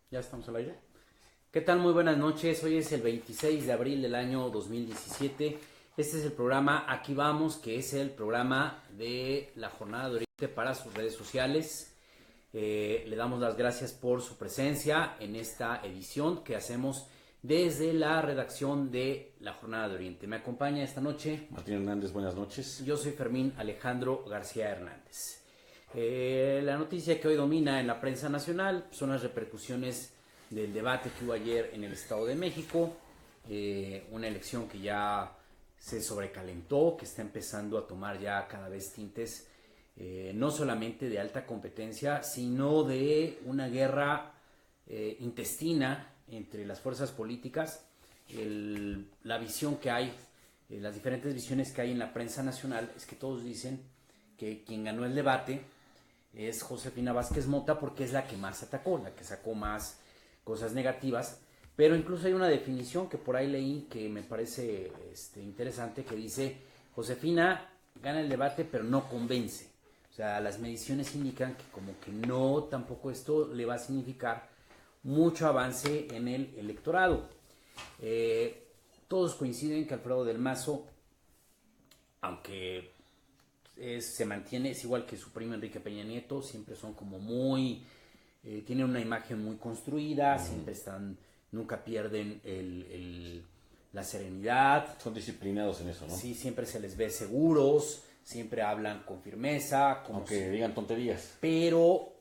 Ya estamos al aire. ¿Qué tal? Muy buenas noches. Hoy es el 26 de abril del año 2017. Este es el programa Aquí Vamos, que es el programa de la Jornada de Oriente para sus redes sociales. Le damos las gracias por su presencia en esta edición que hacemos desde la redacción de la Jornada de Oriente. Me acompaña esta noche Martín Hernández, buenas noches. Yo soy Fermín Alejandro García Hernández. La noticia que hoy domina en la prensa nacional son las repercusiones del debate que hubo ayer en el Estado de México, una elección que ya se sobrecalentó, que está empezando a tomar ya cada vez tintes no solamente de alta competencia, sino de una guerra intestina entre las fuerzas políticas. La visión que hay, las diferentes visiones que hay en la prensa nacional es que todos dicen que quien ganó el debate es Josefina Vázquez Mota porque es la que más atacó, la que sacó más cosas negativas, pero incluso hay una definición que por ahí leí que me parece interesante, que dice: Josefina gana el debate pero no convence. O sea, las mediciones indican que como que no, tampoco esto le va a significar mucho avance en el electorado. Todos coinciden que Alfredo del Mazo, aunque se mantiene, es igual que su primo Enrique Peña Nieto, siempre son como muy, tienen una imagen muy construida, siempre están, nunca pierden la serenidad. Son disciplinados en eso, ¿no? Sí, siempre se les ve seguros, siempre hablan con firmeza. Aunque digan tonterías. Pero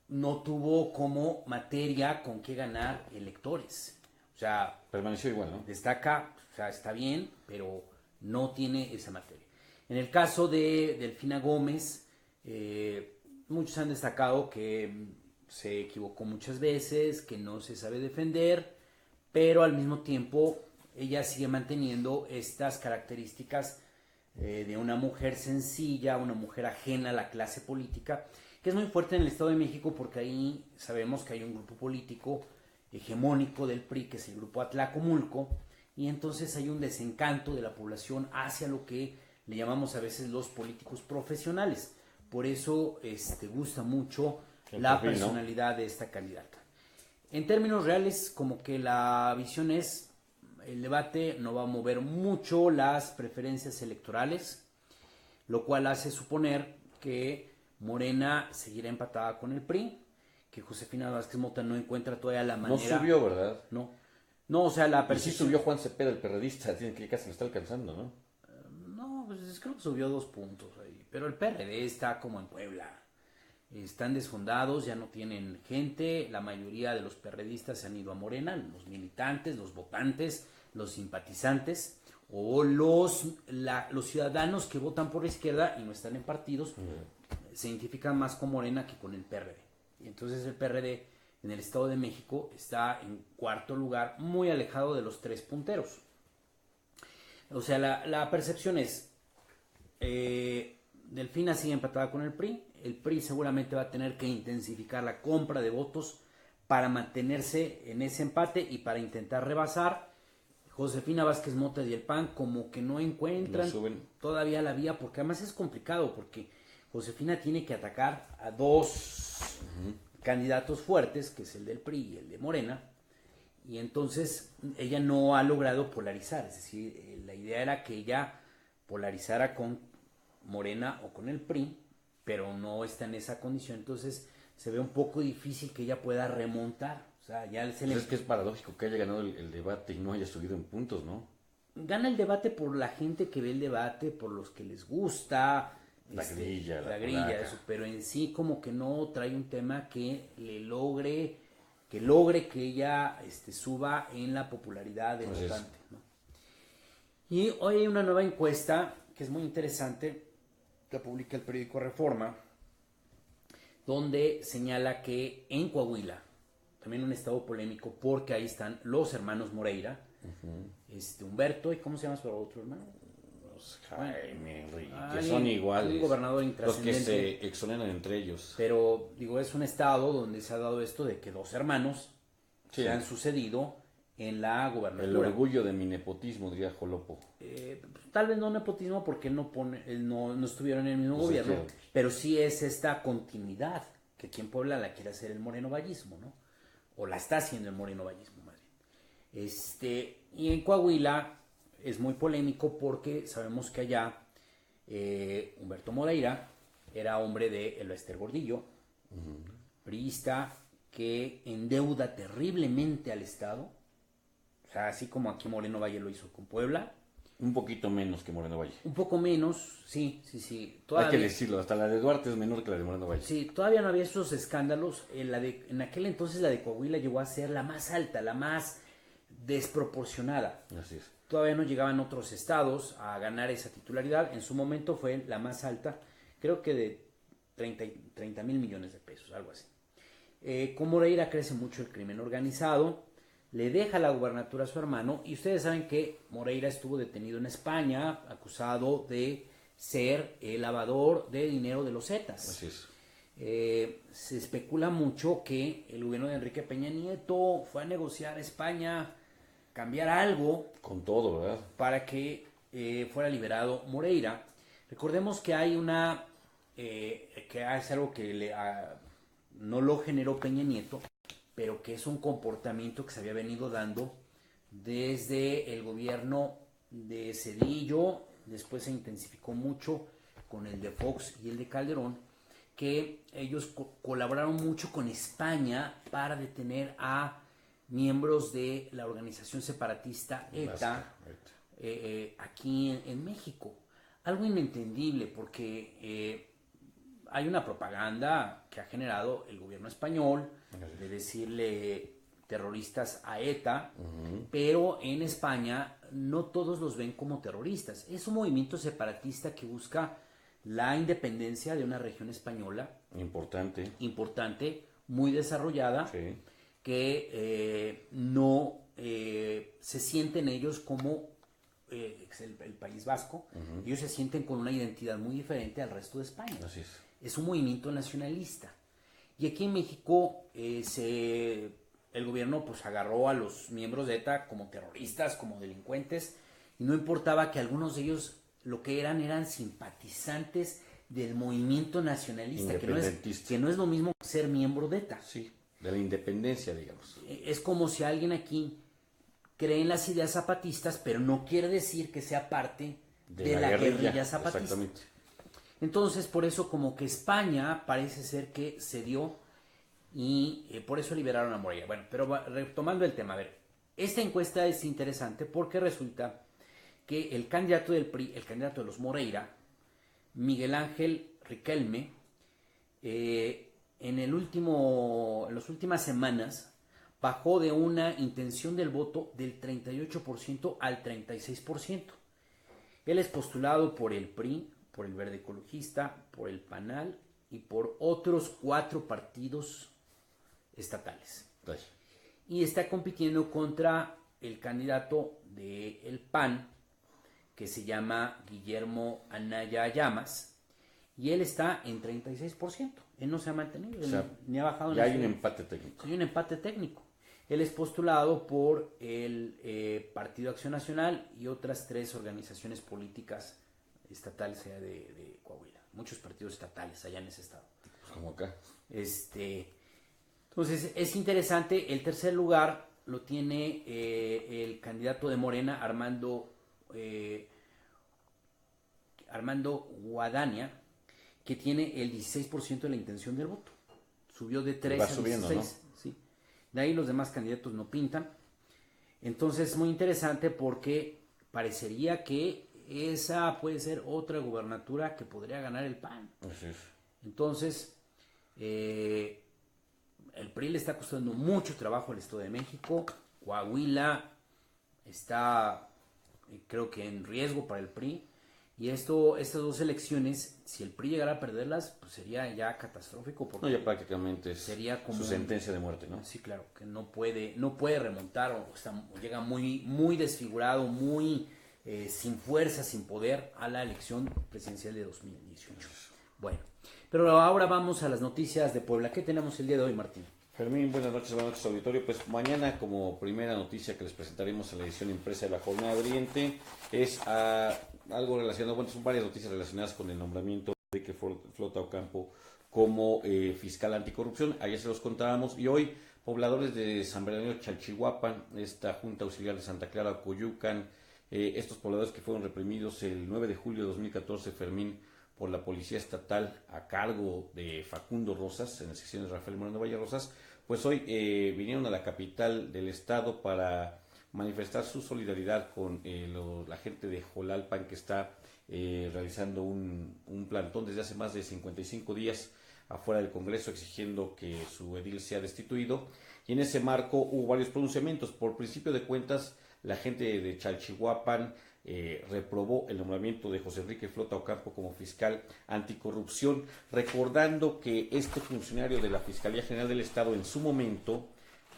no tuvo como materia con qué ganar electores. O sea, permaneció igual, ¿no? Destaca, o sea, está bien, pero no tiene esa materia. En el caso de Delfina Gómez, muchos han destacado que se equivocó muchas veces, que no se sabe defender, pero al mismo tiempo ella sigue manteniendo estas características de una mujer sencilla, una mujer ajena a la clase política, que es muy fuerte en el Estado de México porque ahí sabemos que hay un grupo político hegemónico del PRI, que es el grupo Atlacomulco, y entonces hay un desencanto de la población hacia lo que le llamamos a veces los políticos profesionales. Por eso gusta mucho la personalidad, ¿no?, de esta candidata. En términos reales, como que la visión es: el debate no va a mover mucho las preferencias electorales, lo cual hace suponer que Morena seguirá empatada con el PRI, que Josefina Vázquez Mota no encuentra todavía la manera. No subió, ¿verdad? No, o sea, la percepción. Y sí subió Juan Cepeda, el perredista, tiene que casi lo está alcanzando, ¿no? No, pues creo que subió 2 puntos ahí, pero el PRD está como en Puebla. Están desfondados, ya no tienen gente, la mayoría de los perredistas se han ido a Morena, los militantes, los votantes, los simpatizantes o los ciudadanos que votan por la izquierda y no están en partidos, se identifican más con Morena que con el PRD. Y entonces el PRD en el Estado de México está en 4º lugar, muy alejado de los 3 punteros. O sea, la percepción es: Delfina sigue empatada con el PRI. El PRI seguramente va a tener que intensificar la compra de votos para mantenerse en ese empate y para intentar rebasar. Josefina Vázquez Mota y el PAN como que no encuentran todavía la vía, porque además es complicado, porque Josefina tiene que atacar a 2 candidatos fuertes, que es el del PRI y el de Morena, y entonces ella no ha logrado polarizar. Es decir, la idea era que ella polarizara con Morena o con el PRI, pero no está en esa condición, entonces se ve un poco difícil que ella pueda remontar. O sea, ya se es que es paradójico que haya ganado el debate y no haya subido en puntos, ¿no? Gana el debate por la gente que ve el debate, por los que les gusta la grilla, eso, pero en sí como que no trae un tema que logre que ella suba en la popularidad del votante, ¿no? Y hoy hay una nueva encuesta que es muy interesante, que publica el periódico Reforma, donde señala que en Coahuila, también un estado polémico, porque ahí están los hermanos Moreira, Humberto, ¿y cómo se llama su otro hermano? Jaime, Enrique, que son iguales. Un gobernador intrascendente. Los que se exoneran entre ellos. Pero, es un estado donde se ha dado esto de que 2 hermanos se han sucedido en la gobernatura. El orgullo de mi nepotismo, diría Jolopo. Tal vez no nepotismo porque no estuvieron en el mismo gobierno, pero sí es esta continuidad que aquí en Puebla la quiere hacer el morenovallismo, ¿no? o la está haciendo el morenovallismo más bien. Y en Coahuila es muy polémico porque sabemos que allá Humberto Moreira era hombre de Elbester Gordillo, priista que endeuda terriblemente al Estado, o sea, así como aquí Moreno Valle lo hizo con Puebla. Un poquito menos que Moreno Valle. Un poco menos, sí. Hay que decirlo, hasta la de Duarte es menor que la de Moreno Valle. Sí, todavía no había esos escándalos. En aquel entonces la de Coahuila llegó a ser la más alta, la más desproporcionada. Así es. Todavía no llegaban otros estados a ganar esa titularidad. En su momento fue la más alta, creo que de 30 mil millones de pesos, algo así. Con Moreira crece mucho el crimen organizado, le deja la gubernatura a su hermano y ustedes saben que Moreira estuvo detenido en España acusado de ser el lavador de dinero de los Zetas. Así es. Se especula mucho que el gobierno de Enrique Peña Nieto fue a negociar a España, cambiar algo con todo, ¿verdad? Para que fuera liberado Moreira. Recordemos que hay que es algo que no lo generó Peña Nieto, pero que es un comportamiento que se había venido dando desde el gobierno de Zedillo, después se intensificó mucho con el de Fox y el de Calderón, que ellos colaboraron mucho con España para detener a miembros de la organización separatista ETA aquí en México. Algo inentendible porque hay una propaganda que ha generado el gobierno español de decirle terroristas a ETA, pero en España no todos los ven como terroristas. Es un movimiento separatista que busca la independencia de una región española importante, muy desarrollada, sí, que no se sienten ellos como el País Vasco. Ellos se sienten con una identidad muy diferente al resto de España. Así es un movimiento nacionalista. Y aquí en México el gobierno pues agarró a los miembros de ETA como terroristas, como delincuentes, y no importaba que algunos de ellos lo que eran simpatizantes del movimiento nacionalista, que no es lo mismo ser miembro de ETA. Sí, de la independencia, digamos. Es como si alguien aquí cree en las ideas zapatistas, pero no quiere decir que sea parte de la guerrilla zapatista. Exactamente. Entonces, por eso como que España parece ser que cedió y por eso liberaron a Moreira. Bueno, pero retomando el tema, a ver, esta encuesta es interesante porque resulta que el candidato del PRI, el candidato de los Moreira, Miguel Ángel Riquelme, en las últimas semanas bajó de una intención del voto del 38% al 36%. Él es postulado por el PRI, por el Verde Ecologista, por el PANAL y por otros 4 partidos estatales. Ay. Y está compitiendo contra el candidato del PAN, que se llama Guillermo Anaya Llamas, y él está en 36%. Él no se ha mantenido, O sea, ni ha bajado. Ya hay un empate técnico. Hay un empate técnico. Él es postulado por el Partido Acción Nacional y otras 3 organizaciones políticas estatales allá de Coahuila. Muchos partidos estatales allá en ese estado. Pues como acá. Entonces es interesante. El tercer lugar lo tiene el candidato de Morena, Armando Guadaña, que tiene el 16% de la intención del voto. Subió de 3 a 16. ¿No? Sí. De ahí los demás candidatos no pintan. Entonces es muy interesante porque parecería que esa puede ser otra gubernatura que podría ganar el PAN. Así es. Entonces, el PRI le está costando mucho trabajo al Estado de México. Coahuila está, creo que en riesgo para el PRI. Y estas 2 elecciones, si el PRI llegara a perderlas, pues sería ya catastrófico. Porque ya prácticamente sería como su sentencia de muerte, ¿no? Sí, claro, que no puede remontar, o llega muy desfigurado, muy sin fuerza, sin poder a la elección presidencial de 2018. Bueno, pero ahora vamos a las noticias de Puebla. ¿Qué tenemos el día de hoy, Martín? Fermín, buenas noches auditorio. Pues mañana, como primera noticia que les presentaremos en la edición impresa de la Jornada de Oriente, es algo relacionado, son varias noticias relacionadas con el nombramiento de Enrique Flota Ocampo como fiscal anticorrupción. Ayer se los contábamos y hoy pobladores de San Bernardino Chalchihuapan, esta Junta Auxiliar de Santa Clara Coyucan, estos pobladores que fueron reprimidos el 9 de julio de 2014, Fermín, por la Policía Estatal a cargo de Facundo Rosas, en las secciones Rafael Moreno Valle Rosas, pues hoy vinieron a la capital del estado para manifestar su solidaridad con la gente de Jolalpan, que está realizando un plantón desde hace más de 55 días afuera del Congreso exigiendo que su edil sea destituido, y en ese marco hubo varios pronunciamientos. Por principio de cuentas, la gente de Chalchihuapan reprobó el nombramiento de José Enrique Flota Ocampo como fiscal anticorrupción, recordando que este funcionario de la Fiscalía General del Estado en su momento,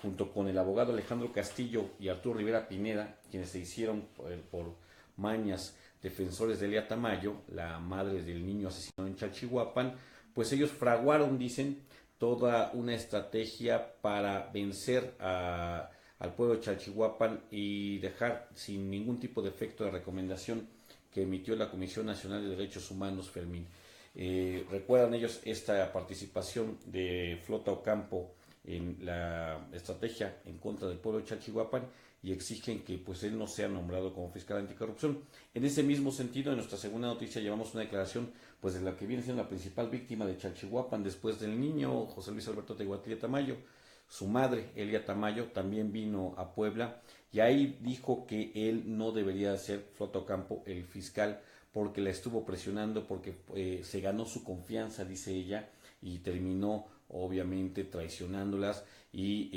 junto con el abogado Alejandro Castillo y Arturo Rivera Pineda, quienes se hicieron por mañas defensores de Elia Tamayo, la madre del niño asesinado en Chalchihuapan, pues ellos fraguaron, dicen, toda una estrategia para vencer al pueblo de Chalchihuapan y dejar sin ningún tipo de efecto de recomendación que emitió la Comisión Nacional de Derechos Humanos, Fermín. Recuerdan ellos esta participación de Flota Ocampo en la estrategia en contra del pueblo de Chalchihuapan y exigen que pues él no sea nombrado como fiscal anticorrupción. En ese mismo sentido, en nuestra segunda noticia llevamos una declaración pues de la que viene siendo la principal víctima de Chalchihuapan después del niño, José Luis Alberto Tehuatl Tamayo. Su madre, Elia Tamayo, también vino a Puebla y ahí dijo que él no debería ser, Flota Ocampo, el fiscal, porque la estuvo presionando, porque se ganó su confianza, dice ella, y terminó obviamente traicionándolas y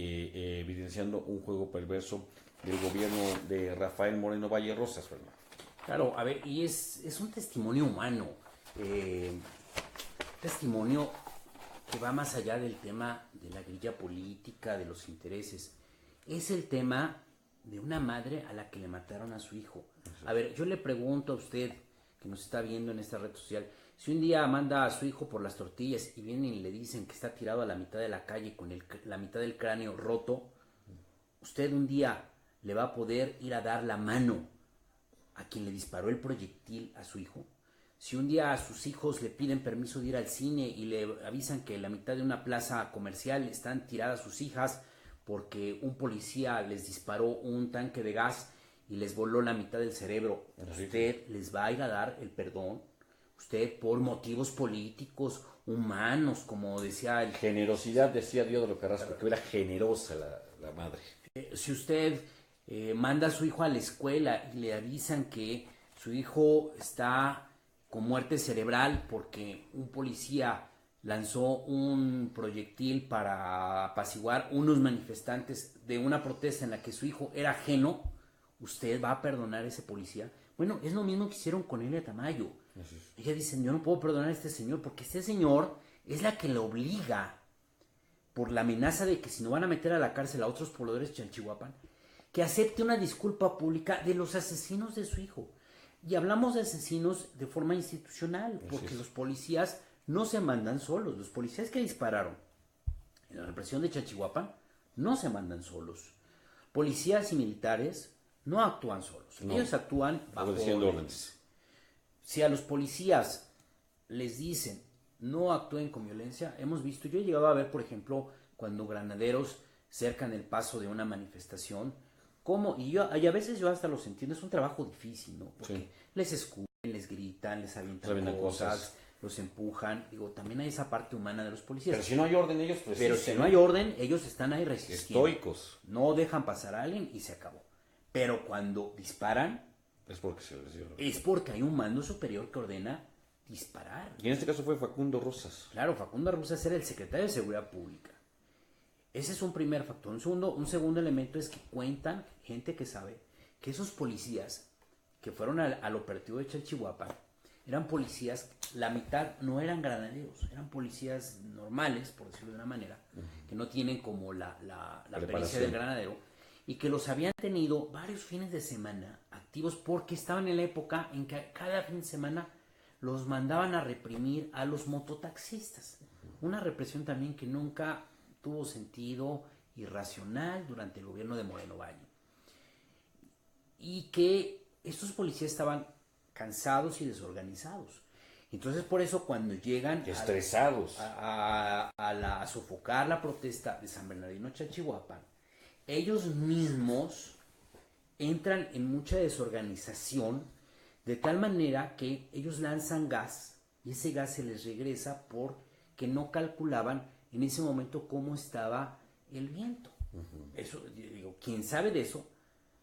evidenciando un juego perverso del gobierno de Rafael Moreno Valle Rosas, Fernando. Claro, a ver, y es un testimonio humano, testimonio que va más allá del tema de la grilla política, de los intereses. Es el tema de una madre a la que le mataron a su hijo. A ver, yo le pregunto a usted, que nos está viendo en esta red social, si un día manda a su hijo por las tortillas y vienen y le dicen que está tirado a la mitad de la calle con la mitad del cráneo roto, usted un día le va a poder ir a dar la mano a quien le disparó el proyectil a su hijo. Si un día a sus hijos le piden permiso de ir al cine y le avisan que en la mitad de una plaza comercial están tiradas sus hijas porque un policía les disparó un tanque de gas y les voló la mitad del cerebro, usted les va a ir a dar el perdón. Usted, por motivos políticos, humanos, como decía el... Generosidad, decía Diodoro Carrasco, que era generosa la madre. Si usted manda a su hijo a la escuela y le avisan que su hijo está con muerte cerebral porque un policía lanzó un proyectil para apaciguar unos manifestantes de una protesta en la que su hijo era ajeno, ¿usted va a perdonar a ese policía? Bueno, es lo mismo que hicieron con Elia Tamayo. Ella dice, yo no puedo perdonar a este señor porque este señor es la que le obliga, por la amenaza de que si no van a meter a la cárcel a otros pobladores de Chalchihuapan, que acepte una disculpa pública de los asesinos de su hijo. Y hablamos de asesinos de forma institucional, porque los policías no se mandan solos. Los policías que dispararon en la represión de Chalchihuapan no se mandan solos. Policías y militares no actúan solos. No. Ellos actúan bajo órdenes. Si a los policías les dicen no actúen con violencia, hemos visto, yo he llegado a ver, por ejemplo, cuando granaderos cercan el paso de una manifestación, y a veces yo hasta los entiendo, es un trabajo difícil, ¿no? Porque les escupen, les gritan, les avientan cosas, los empujan. Digo, también hay esa parte humana de los policías. Pero si no hay orden, ellos resisten. Pero si no hay orden, ellos están ahí resistiendo. Estoicos. No dejan pasar a alguien y se acabó. Pero cuando disparan, es porque se les dio. Es porque hay un mando superior que ordena disparar. Y en este caso fue Facundo Rosas. Claro, Facundo Rosas era el secretario de Seguridad Pública. Ese es un primer factor. Un segundo elemento es que cuentan gente que sabe que esos policías que fueron al operativo de Chalchihuapan eran policías, la mitad no eran granaderos, eran policías normales, por decirlo de una manera, que no tienen como la pericia del granadero, y que los habían tenido varios fines de semana activos porque estaban en la época en que cada fin de semana los mandaban a reprimir a los mototaxistas. Una represión también que nunca tuvo sentido, irracional durante el gobierno de Moreno Valle. Y que estos policías estaban cansados y desorganizados. Entonces por eso cuando llegan estresados a sofocar la protesta de San Bernardino Chalchihuapan, ellos mismos entran en mucha desorganización, de tal manera que ellos lanzan gas y ese gas se les regresa porque no calculaban en ese momento cómo estaba el viento. Eso, digo, quien sabe de eso,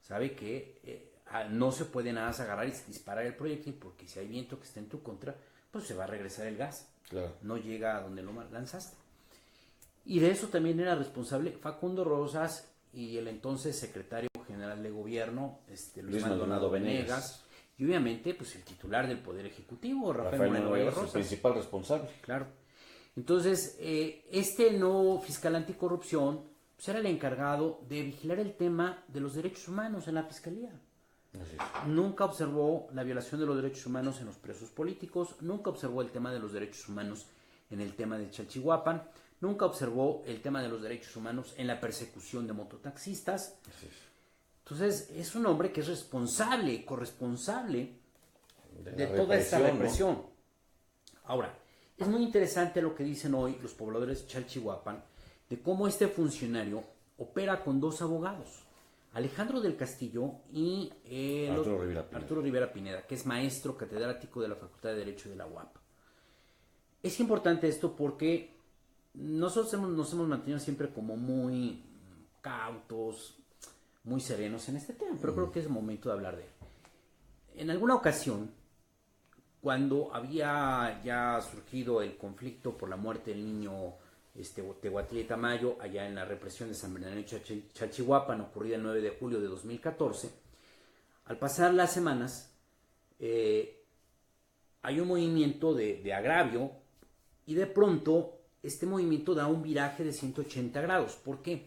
sabe que no se puede nada más agarrar y disparar el proyectil, porque si hay viento que está en tu contra, pues se va a regresar el gas. Claro. No llega a donde lo lanzaste. Y de eso también era responsable Facundo Rosas y el entonces secretario general de gobierno, Luis Maldonado Venegas, y obviamente pues el titular del Poder Ejecutivo, Rafael Moreno Rosas, el principal responsable. Claro. Entonces, este nuevo fiscal anticorrupción pues era el encargado de vigilar el tema de los derechos humanos en la fiscalía. Así es. Nunca observó la violación de los derechos humanos en los presos políticos, nunca observó el tema de los derechos humanos en el tema de Chalchihuapan, nunca observó el tema de los derechos humanos en la persecución de mototaxistas. Así es. Entonces, es un hombre que es responsable, corresponsable de toda esta ¿no? represión. Ahora, es muy interesante lo que dicen hoy los pobladores de Chalchihuapan de cómo este funcionario opera con dos abogados, Alejandro del Castillo y Arturo Rivera Pineda, que es maestro catedrático de la Facultad de Derecho de la UAP. Es importante esto porque nosotros nos hemos mantenido siempre como muy cautos, muy serenos en este tema, pero creo que es el momento de hablar de él. En alguna ocasión, cuando había ya surgido el conflicto por la muerte del niño Tehuatlí Tamayo, allá en la represión de San Bernardino Chalchihuapan, ocurrida el 9 de julio de 2014, al pasar las semanas, hay un movimiento de agravio y de pronto este movimiento da un viraje de 180 grados. ¿Por qué?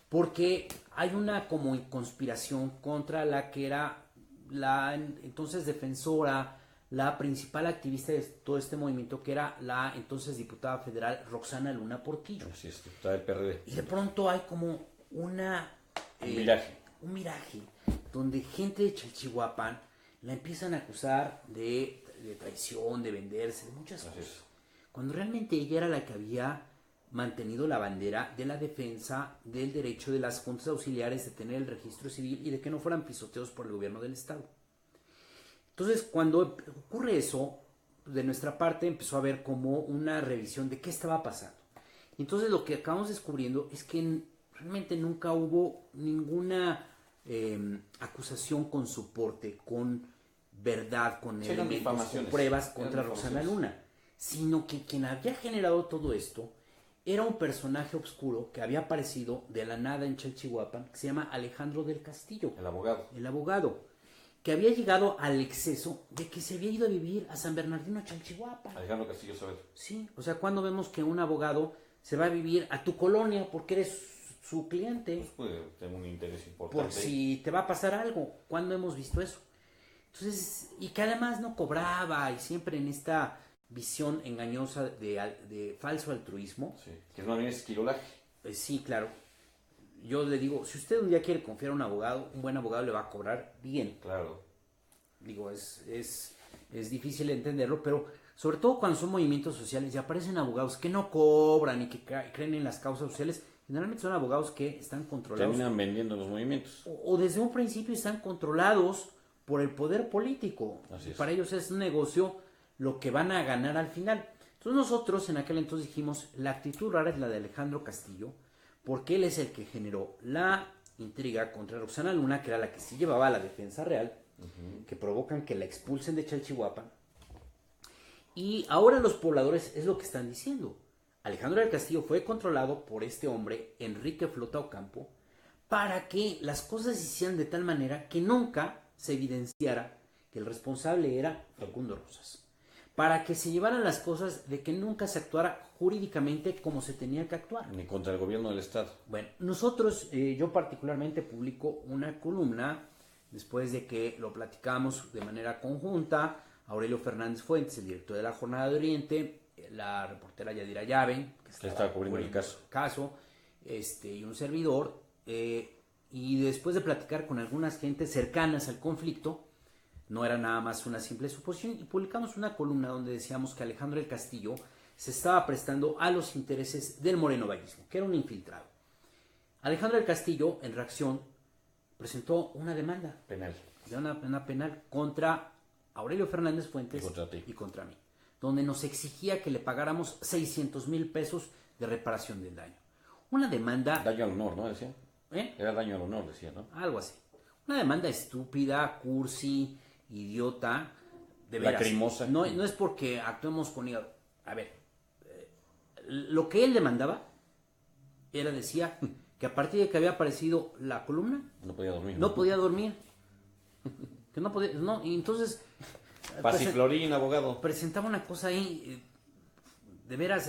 Porque hay una como conspiración contra la que era la entonces defensora, la principal activista de todo este movimiento, que era la entonces diputada federal Roxana Luna Portillo. Así es, diputada del PRD. Y de pronto hay como un miraje, donde gente de Chalchihuapan la empiezan a acusar de traición, de venderse, de muchas cosas. Cuando realmente ella era la que había mantenido la bandera de la defensa del derecho de las juntas auxiliares de tener el registro civil y de que no fueran pisoteados por el gobierno del estado. Entonces, cuando ocurre eso, de nuestra parte empezó a haber como una revisión de qué estaba pasando. Entonces, lo que acabamos descubriendo es que realmente nunca hubo ninguna acusación con soporte, con verdad, con elementos, con pruebas contra Roxana Luna, sino que quien había generado todo esto era un personaje oscuro que había aparecido de la nada en Chalchihuapan, que se llama Alejandro del Castillo. El abogado. El abogado, que había llegado al exceso de que se había ido a vivir a San Bernardino Chalchihuapan. Alejandro Castillo Saavedra. Sí, o sea, cuando vemos que un abogado se va a vivir a tu colonia porque eres su cliente. Pues puede tener un interés importante. Por si te va a pasar algo. ¿Cuándo hemos visto eso? Entonces, y que además no cobraba y siempre en esta visión engañosa de falso altruismo. Sí, que no es esquilolaje. Sí, claro. Yo le digo, si usted un día quiere confiar a un abogado, un buen abogado le va a cobrar bien. Claro. Digo, es difícil entenderlo, pero sobre todo cuando son movimientos sociales y aparecen abogados que no cobran y que creen en las causas sociales, generalmente son abogados que están controlados. Terminan vendiendo los movimientos. O desde un principio están controlados por el poder político. Así es. Para ellos es un negocio lo que van a ganar al final. Entonces nosotros en aquel entonces dijimos, la actitud rara es la de Alejandro Castillo, porque él es el que generó la intriga contra Roxana Luna, que era la que sí llevaba a la defensa real, que provocan que la expulsen de Chalchihuapan. Y ahora los pobladores es lo que están diciendo. Alejandro del Castillo fue controlado por este hombre, Enrique Flota Ocampo, para que las cosas se hicieran de tal manera que nunca se evidenciara que el responsable era Facundo Rosas. Para que se llevaran las cosas de que nunca se actuara jurídicamente como se tenía que actuar. Ni contra el gobierno del estado. Bueno, nosotros, yo particularmente publico una columna, después de que lo platicamos de manera conjunta, Aurelio Fernández Fuentes, el director de la Jornada de Oriente, la reportera Yadira Llave, que estaba cubriendo el caso, y un servidor, y después de platicar con algunas gentes cercanas al conflicto, no era nada más una simple suposición, y publicamos una columna donde decíamos que Alejandro del Castillo se estaba prestando a los intereses del morenovallismo, que era un infiltrado. Alejandro del Castillo, en reacción, presentó una demanda Penal. una penal contra Aurelio Fernández Fuentes Y contra ti. y contra mí, donde nos exigía que le pagáramos 600,000 pesos de reparación del daño. Una demanda... Daño al honor, ¿no? Decía. ¿Eh? Era daño al honor, decía, ¿no? Algo así. Una demanda estúpida, cursi, idiota, de veras. Lacrimosa. No es porque actuemos con hígado. A ver, lo que él demandaba decía que a partir de que había aparecido la columna, No podía dormir. no podía dormir. Que no podía, no, y entonces Pasiflorín, abogado. presentaba una cosa ahí de veras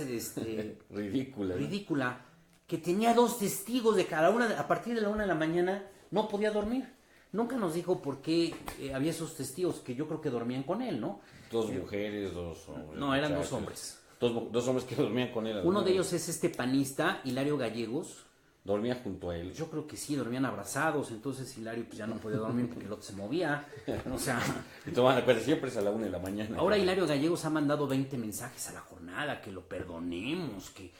Ridícula. ¿no? ridícula, que tenía 2 testigos de cada una, a partir de la 1 de la mañana no podía dormir. Nunca nos dijo por qué había esos testigos, que yo creo que dormían con él, ¿no? 2 mujeres, 2 hombres. No, eran muchachos. 2 hombres. Dos hombres que dormían con él. Uno de ellos es este panista, Hilario Gallegos. Dormía junto a él. Yo creo que sí, dormían abrazados, entonces Hilario pues ya no podía dormir porque el otro se movía. O sea, Y tomaban acuerdo, siempre es a la 1 de la mañana. ahora Hilario Gallegos ha mandado 20 mensajes a la jornada, que lo perdonemos, que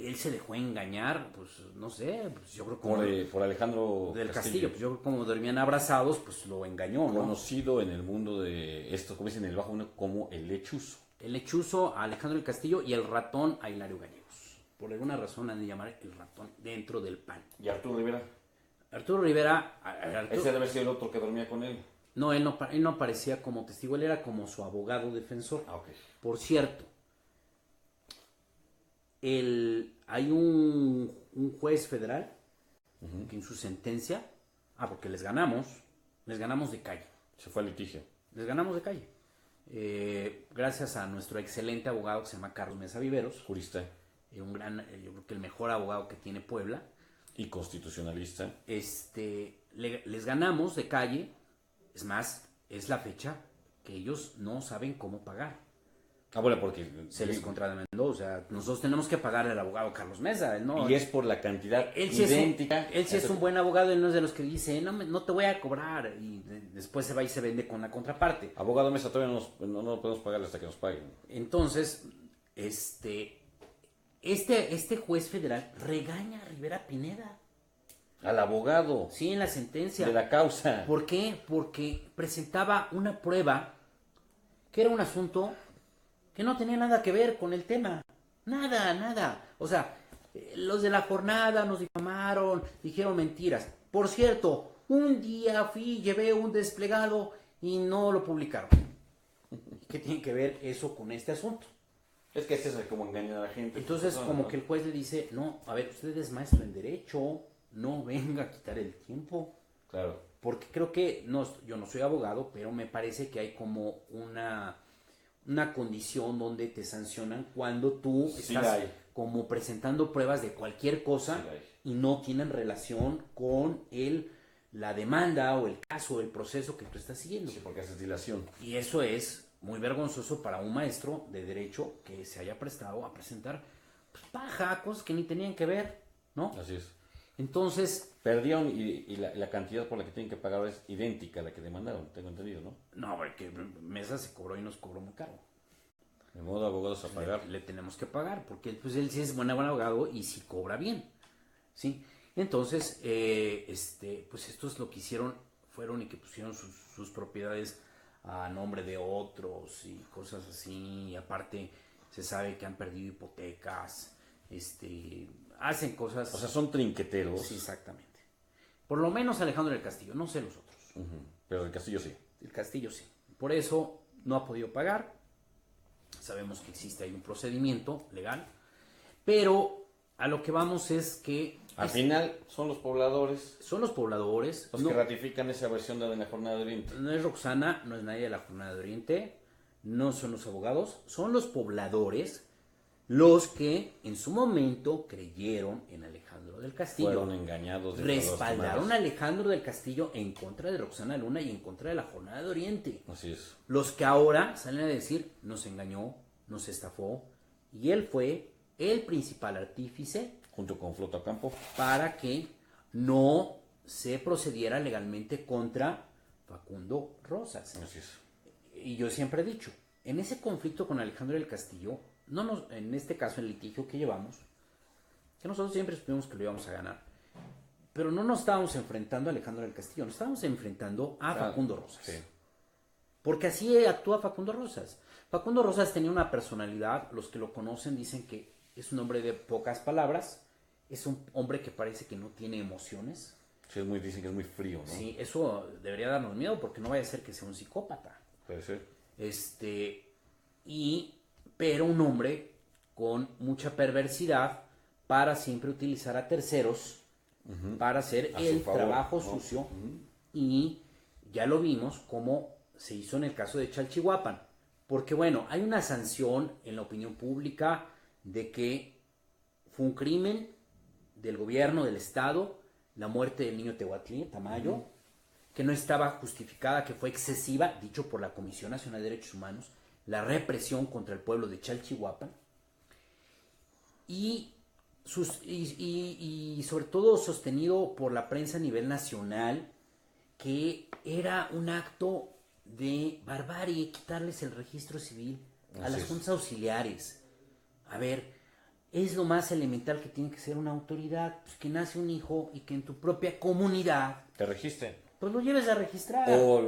él se dejó engañar, pues no sé, pues yo creo que Por Alejandro del Castillo, pues yo creo que como dormían abrazados, pues lo engañó, ¿no? Conocido en el mundo de esto, como dicen en el bajo mundo, como el lechuzo. El lechuzo a Alejandro del Castillo y el ratón a Hilario Gallegos. Por alguna razón han de llamar el ratón dentro del PAN. ¿Y Arturo Rivera? Arturo Rivera... Ese debe haber sido el otro que dormía con él. No, él no aparecía como testigo, él era como su abogado defensor. Ah, ok. Por cierto, hay un juez federal que en su sentencia, porque les ganamos de calle. Se fue al litigio. Les ganamos de calle. Gracias a nuestro excelente abogado que se llama Carlos Mesa Viveros, Jurista yo creo que el mejor abogado que tiene Puebla. y constitucionalista. Les ganamos de calle. Es más, es la fecha que ellos no saben cómo pagar. Ah, bueno, porque... Se les contrademandó, o sea, nosotros tenemos que pagarle al abogado Carlos Mesa, él no. Y es por la cantidad Él sí idéntica. él sí es un buen abogado, él no es de los que dice, no te voy a cobrar, y después se va y se vende con la contraparte. Abogado Mesa, todavía no podemos pagarle hasta que nos paguen. Entonces, este juez federal regaña a Rivera Pineda. Al abogado. Sí, en la sentencia. De la causa. ¿Por qué? Porque presentaba una prueba que era un asunto que no tenía nada que ver con el tema. Nada. O sea, los de la jornada nos difamaron, dijeron mentiras. Por cierto, un día llevé un desplegado y no lo publicaron. ¿Qué tiene que ver eso con este asunto? Es que ese es como engañar a la gente. Entonces, como que el juez le dice, no, a ver, usted es maestro en Derecho, no venga a quitar el tiempo. Claro. Porque creo que, yo no soy abogado, pero me parece que hay como una condición donde te sancionan cuando tú estás como presentando pruebas de cualquier cosa y no tienen relación con la demanda o el caso o el proceso que tú estás siguiendo. Sí, porque haces dilación. Y eso es muy vergonzoso para un maestro de derecho que se haya prestado a presentar paja, cosas que ni tenían que ver, ¿no? Así es. Entonces... Perdieron y la cantidad por la que tienen que pagar es idéntica a la que demandaron, tengo entendido, ¿no? No, porque Mesa se cobró y nos cobró muy caro. De modo abogados a pagar. Le tenemos que pagar, porque pues él sí es buen abogado y sí cobra bien, ¿sí? Entonces, pues esto es lo que fueron y que pusieron sus propiedades a nombre de otros y cosas así, y aparte se sabe que han perdido hipotecas, hacen cosas... O sea, son trinqueteros. Sí, exactamente. Por lo menos Alejandro del Castillo, no sé los otros. Pero el Castillo sí. El Castillo sí. Por eso no ha podido pagar. Sabemos que existe ahí un procedimiento legal. Pero a lo que vamos es que... Al final son los pobladores. Son los pobladores. Los que ratifican esa versión de la Jornada de Oriente. No es Roxana, no es nadie de la Jornada de Oriente. No son los abogados. Son los pobladores los que en su momento creyeron en Alejandro del Castillo. Fueron engañados. Respaldaron a Alejandro del Castillo en contra de Roxana Luna y en contra de la Jornada de Oriente. Así es. Los que ahora salen a decir, nos engañó, nos estafó, y él fue el principal artífice junto con Flota Campo para que no se procediera legalmente contra Facundo Rosas. Así es. Y yo siempre he dicho, en ese conflicto con Alejandro del Castillo, en este caso, el litigio que llevamos, que nosotros siempre supimos que lo íbamos a ganar, pero no nos estábamos enfrentando a Alejandro del Castillo, nos estábamos enfrentando a Facundo Rosas. Sí. Porque así actúa Facundo Rosas. Facundo Rosas tenía una personalidad, los que lo conocen dicen que es un hombre de pocas palabras, es un hombre que parece que no tiene emociones. Sí, dicen que es muy frío, ¿no? Sí, eso debería darnos miedo porque no vaya a ser que sea un psicópata. Puede ser. Pero un hombre con mucha perversidad para siempre utilizar a terceros para hacer el trabajo sucio. Y ya lo vimos como se hizo en el caso de Chalchihuapan. Porque bueno, hay una sanción en la opinión pública de que fue un crimen del gobierno, del Estado, la muerte del niño Tehuatlí, Tamayo, que no estaba justificada, que fue excesiva, dicho por la Comisión Nacional de Derechos Humanos, la represión contra el pueblo de Chalchihuapan, y sobre todo sostenido por la prensa a nivel nacional, que era un acto de barbarie quitarles el registro civil a las juntas auxiliares. A ver, es lo más elemental que tiene que ser una autoridad, pues que nace un hijo y que en tu propia comunidad te registren. Pues lo lleves a registrar. O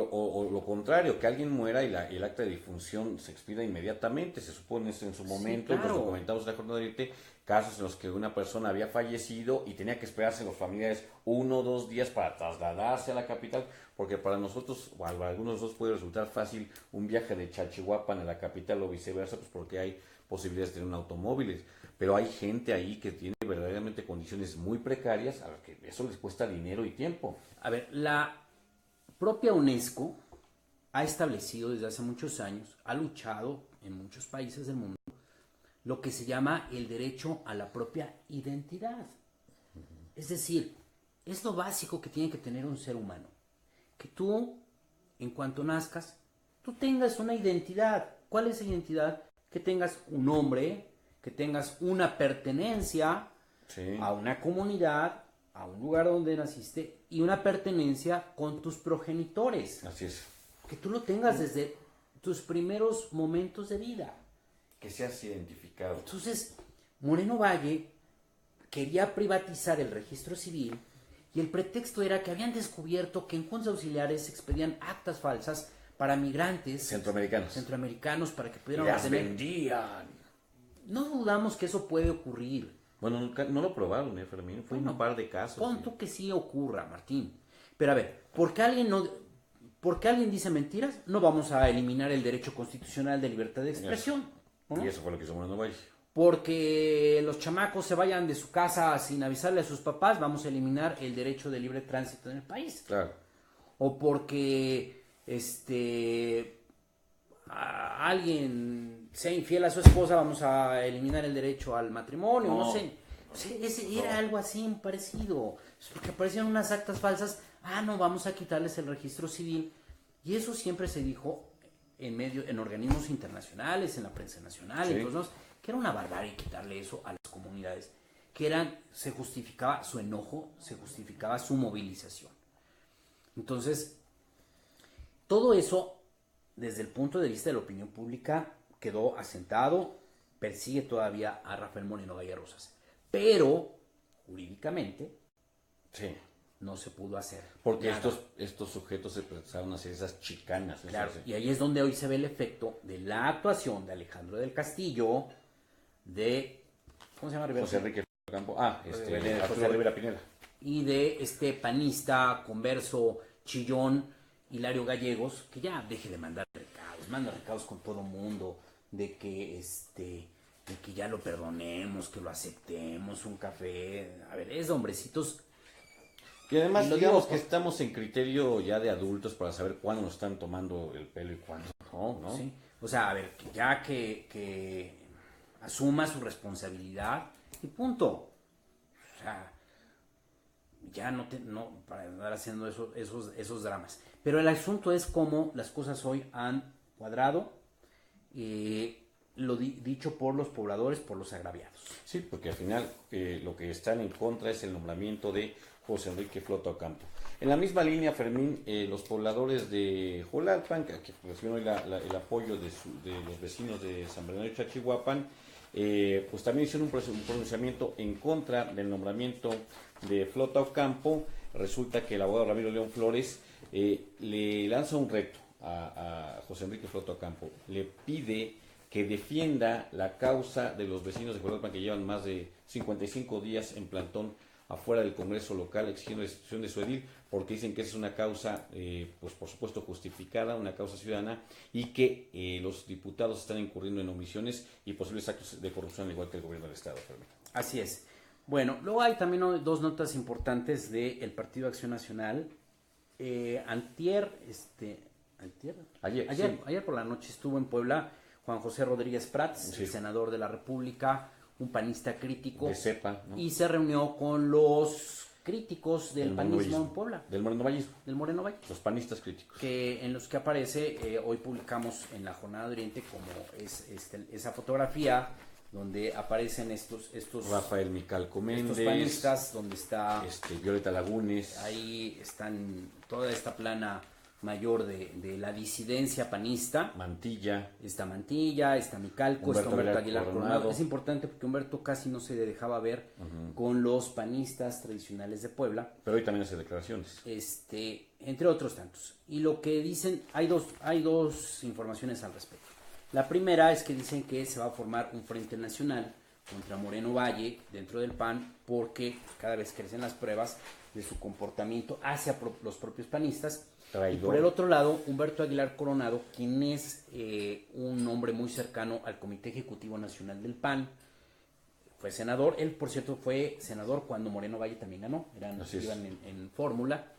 lo contrario, que alguien muera y el acta de difunción se expida inmediatamente. Se supone eso en su momento, sí, claro. Pues lo comentamos en la jornada de ahorita, casos en los que una persona había fallecido y tenía que esperarse los familiares 1 o 2 días para trasladarse a la capital, porque para nosotros, o para algunos de nosotros puede resultar fácil un viaje de Chalchihuapan a la capital o viceversa, pues porque hay posibilidades de tener un automóviles, pero hay gente ahí que tiene verdaderamente condiciones muy precarias, a las que eso les cuesta dinero y tiempo. A ver, la propia UNESCO ha establecido desde hace muchos años, ha luchado en muchos países del mundo, lo que se llama el derecho a la propia identidad. Es decir, es lo básico que tiene que tener un ser humano. Que tú, en cuanto nazcas, tú tengas una identidad. ¿Cuál es la identidad? Que tengas un nombre, que tengas una pertenencia a una comunidad, a un lugar donde naciste, y una pertenencia con tus progenitores. Así es. Que tú lo tengas desde tus primeros momentos de vida. Que seas identificado. Entonces, Moreno Valle quería privatizar el registro civil y el pretexto era que habían descubierto que en juntas auxiliares se expedían actas falsas para migrantes centroamericanos para que pudieran las vendían. No dudamos que eso puede ocurrir. Bueno, nunca, no lo probaron, Fermín. Fue un par de casos. Pon tú que sí ocurra, Martín. Pero a ver, porque alguien dice mentiras, no vamos a eliminar el derecho constitucional de libertad de expresión. ¿No? Y eso fue lo que hizo Moreno Valle. Porque los chamacos se vayan de su casa sin avisarle a sus papás, vamos a eliminar el derecho de libre tránsito en el país. Claro. O porque alguien sea infiel a su esposa, vamos a eliminar el derecho al matrimonio, no sé. O sea, era algo así parecido. Porque aparecían unas actas falsas, no, vamos a quitarles el registro civil. Y eso siempre se dijo en organismos internacionales, en la prensa nacional, entonces, que era una barbarie quitarle eso a las comunidades, se justificaba su enojo, se justificaba su movilización. Entonces, todo eso, desde el punto de vista de la opinión pública, quedó asentado, persigue todavía a Rafael Moreno Valle Rosas, pero jurídicamente no se pudo hacer. Porque estos sujetos se prestaron a hacer esas chicanas. Claro, y ahí es donde hoy se ve el efecto de la actuación de Alejandro del Castillo, ¿cómo se llama? José Enrique Campo. Arturo Rivera Pineda. Y de este panista, converso, chillón, Hilario Gallegos, que ya deje de mandar recados, manda recados con todo mundo, de que ya lo perdonemos, que lo aceptemos, un café. A ver, es de hombrecitos. Y además, digamos que estamos en criterio ya de adultos para saber cuándo nos están tomando el pelo y cuándo no, ¿no? Sí. O sea, a ver, ya que asuma su responsabilidad y punto. O sea, ya no para andar haciendo esos dramas. Pero el asunto es cómo las cosas hoy han cuadrado, lo dicho por los pobladores, por los agraviados. Sí, porque al final lo que están en contra es el nombramiento de José Enrique Flota Ocampo. En la misma línea, Fermín, los pobladores de Jolalpan, que recibieron hoy el apoyo de los vecinos de San Bernardino Chalchihuapan, pues también hicieron un pronunciamiento en contra del nombramiento de Flota Ocampo. Resulta que el abogado Ramiro León Flores le lanza un reto a José Enrique Flota Ocampo. Le pide que defienda la causa de los vecinos de Jolalpan que llevan más de 55 días en plantón afuera del Congreso local exigiendo la destitución de su edil, porque dicen que esa es una causa, pues por supuesto justificada, una causa ciudadana, y que los diputados están incurriendo en omisiones y posibles actos de corrupción, al igual que el gobierno del Estado. Así es. Bueno, luego hay también dos notas importantes del Partido Acción Nacional. Ayer por la noche estuvo en Puebla Juan José Rodríguez Prats, sí, el senador de la República, un panista crítico, de cepa, ¿no? Y se reunió con los críticos del panismo en Puebla. Del morenovallismo. Del morenovallismo. Los panistas críticos. En los que aparece, hoy publicamos en la Jornada de Oriente, como es esa fotografía donde aparecen estos Rafael Micalco Méndez, estos panistas, donde está Violeta Lagunes. Ahí están toda esta plana mayor de la disidencia panista. Mantilla. Está Mantilla, está Micalco, está Humberto Aguilar Coronado. Es importante porque Humberto casi no se dejaba ver con los panistas tradicionales de Puebla. Pero hoy también hace declaraciones. Entre otros tantos. Y lo que dicen, hay dos informaciones al respecto. La primera es que dicen que se va a formar un frente nacional contra Moreno Valle dentro del PAN, porque cada vez crecen las pruebas de su comportamiento hacia los propios panistas. Traidor. Y por el otro lado, Humberto Aguilar Coronado, quien es un hombre muy cercano al Comité Ejecutivo Nacional del PAN, fue senador. Él, por cierto, fue senador cuando Moreno Valle también ganó, iban en fórmula.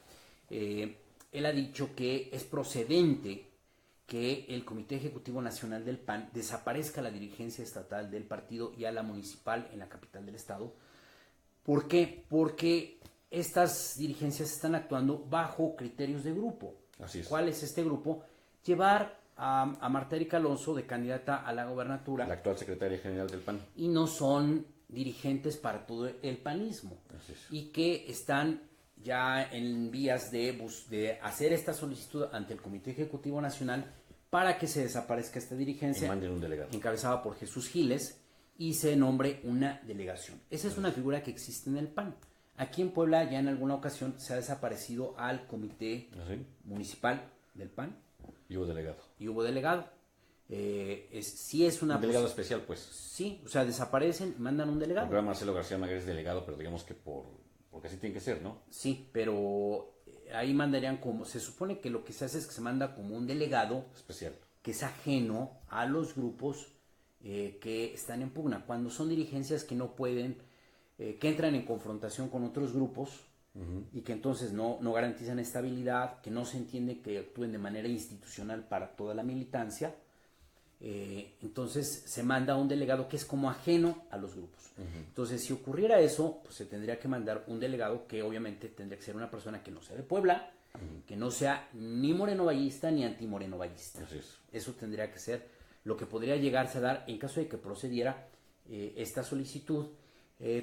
Él ha dicho que es procedente que el Comité Ejecutivo Nacional del PAN desaparezca la dirigencia estatal del partido y a la municipal en la capital del estado. ¿Por qué? Porque estas dirigencias están actuando bajo criterios de grupo. Así es. ¿Cuál es este grupo? Llevar a Marta Erika Alonso de candidata a la gobernatura. La actual secretaria general del PAN. Y no son dirigentes para todo el panismo. Así es. Y que están ya en vías de hacer esta solicitud ante el Comité Ejecutivo Nacional para que se desaparezca esta dirigencia. Y manden un delegado. Encabezada por Jesús Giles, y se nombre una delegación. Esa es una figura que existe en el PAN. Aquí en Puebla ya en alguna ocasión se ha desaparecido al comité municipal del PAN. Y hubo delegado. Sí es una... Un delegado especial, pues. Sí, o sea, desaparecen y mandan un delegado. El Marcelo García Maguer es delegado, pero digamos que porque así tiene que ser, ¿no? Sí, pero ahí mandarían como... Se supone que lo que se hace es que se manda como un delegado... especial. Que es ajeno a los grupos que están en pugna. Cuando son dirigencias que no pueden... que entran en confrontación con otros grupos y que entonces no garantizan estabilidad, que no se entiende que actúen de manera institucional para toda la militancia, entonces se manda a un delegado que es como ajeno a los grupos. Entonces, si ocurriera eso, pues se tendría que mandar un delegado que obviamente tendría que ser una persona que no sea de Puebla, que no sea ni morenovallista ni antimorenovalista. Eso tendría que ser lo que podría llegarse a dar en caso de que procediera esta solicitud.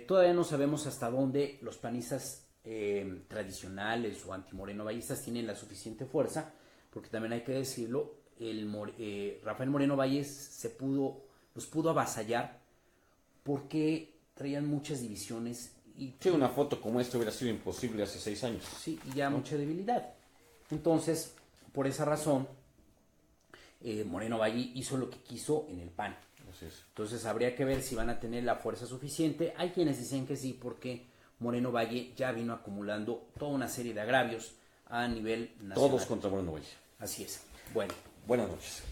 Todavía no sabemos hasta dónde los panistas tradicionales o antimorenovallistas tienen la suficiente fuerza, porque también hay que decirlo, Rafael Moreno Valles los pudo avasallar porque traían muchas divisiones. Sí, una foto como esta hubiera sido imposible hace 6 años. Sí, y ya mucha debilidad. Entonces, por esa razón, Moreno Valle hizo lo que quiso en el PAN. Entonces habría que ver si van a tener la fuerza suficiente. Hay quienes dicen que sí, porque Moreno Valle ya vino acumulando toda una serie de agravios a nivel nacional. Todos contra Moreno Valle. Así es. Bueno, buenas noches.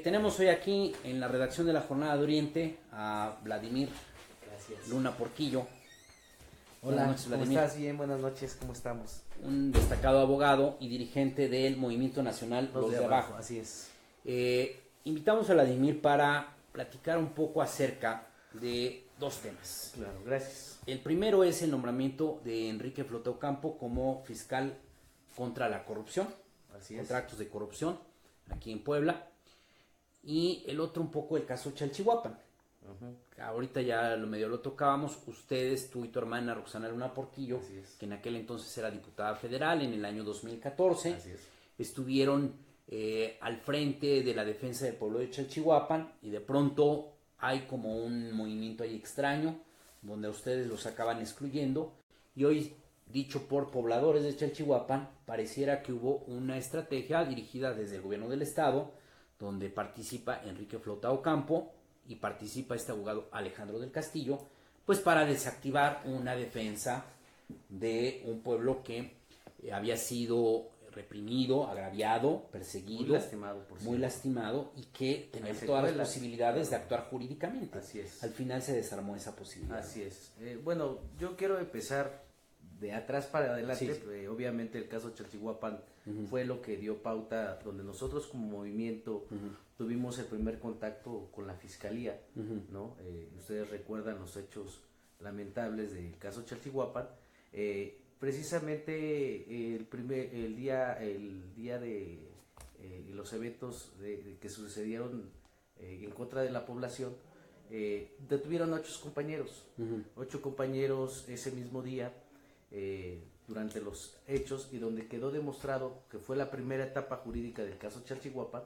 Tenemos hoy aquí en la redacción de la Jornada de Oriente a Vladimir Luna Porquillo. Hola, noches, ¿cómo estás? Bien, buenas noches, ¿cómo estamos? Un destacado abogado y dirigente del Movimiento Nacional Los de Abajo. Así es. Invitamos a Vladimir para platicar un poco acerca de dos temas. Claro, gracias. El primero es el nombramiento de Enrique Flota Ocampo como fiscal contra la corrupción, contra actos de corrupción aquí en Puebla, y el otro un poco el caso Chalchihuapan. ahorita ya medio lo tocábamos, ustedes, tú y tu hermana Roxana Luna Portillo, que en aquel entonces era diputada federal en el año 2014, estuvieron al frente de la defensa del pueblo de Chalchihuapan, y de pronto hay como un movimiento ahí extraño donde a ustedes los acaban excluyendo, y hoy, dicho por pobladores de Chalchihuapan, pareciera que hubo una estrategia dirigida desde el gobierno del estado, donde participa Enrique Flota Ocampo y participa este abogado Alejandro del Castillo, pues para desactivar una defensa de un pueblo que había sido reprimido, agraviado, perseguido, muy lastimado, y que tenía todas las posibilidades de actuar jurídicamente. Así es. Al final se desarmó esa posibilidad. Así es. Bueno, yo quiero empezar de atrás para adelante. Sí. Obviamente el caso Chalchihuapan fue lo que dio pauta, donde nosotros como movimiento tuvimos el primer contacto con la fiscalía, ¿no? Ustedes recuerdan los hechos lamentables del caso Chalchihuapan. Precisamente el día de los eventos que sucedieron en contra de la población, detuvieron 8 compañeros, 8 compañeros ese mismo día durante los hechos, y donde quedó demostrado que fue la primera etapa jurídica del caso Chalchihuapan,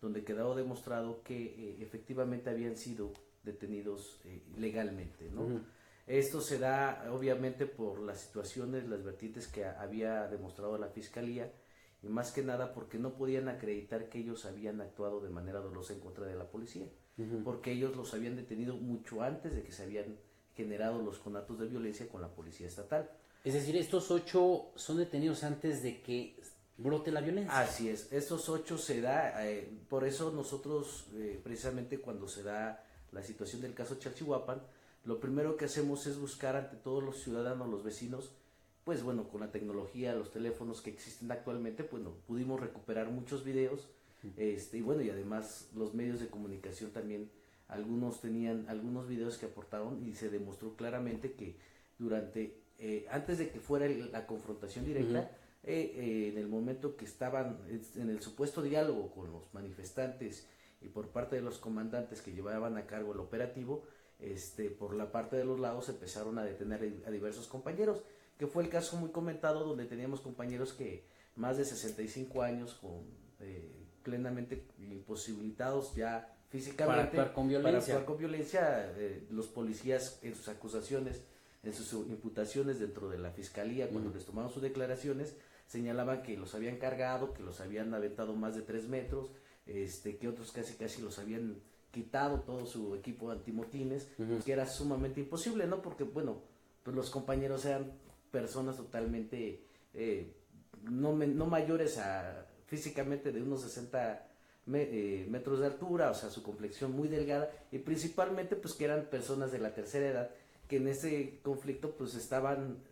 donde quedó demostrado que efectivamente habían sido detenidos legalmente, ¿no? Esto se da obviamente por las situaciones, las vertientes que había demostrado la fiscalía, y más que nada porque no podían acreditar que ellos habían actuado de manera dolosa en contra de la policía, porque ellos los habían detenido mucho antes de que se habían generado los conatos de violencia con la policía estatal. Es decir, estos 8 son detenidos antes de que brote la violencia. Así es, estos 8 se da, por eso nosotros precisamente cuando se da la situación del caso Chalchihuapan, lo primero que hacemos es buscar ante todos los ciudadanos, los vecinos, pues bueno, con la tecnología, los teléfonos que existen actualmente, pues no, pudimos recuperar muchos videos, y bueno, y además los medios de comunicación también, algunos tenían algunos videos que aportaron, y se demostró claramente que durante, antes de que fuera la confrontación directa, en el momento que estaban en el supuesto diálogo con los manifestantes y por parte de los comandantes que llevaban a cargo el operativo, por la parte de los lados empezaron a detener a diversos compañeros, que fue el caso muy comentado, donde teníamos compañeros que más de 65 años, plenamente imposibilitados ya físicamente para actuar con violencia, los policías en sus acusaciones, en sus imputaciones dentro de la fiscalía, cuando les tomaron sus declaraciones, señalaban que los habían cargado, que los habían aventado más de 3 metros, que otros casi los habían quitado todo su equipo antimotines, que era sumamente imposible, ¿no? Porque, bueno, pues los compañeros eran personas totalmente no mayores a físicamente de unos 60 metros de altura, o sea, su complexión muy delgada, y principalmente pues que eran personas de la tercera edad, que en ese conflicto pues estaban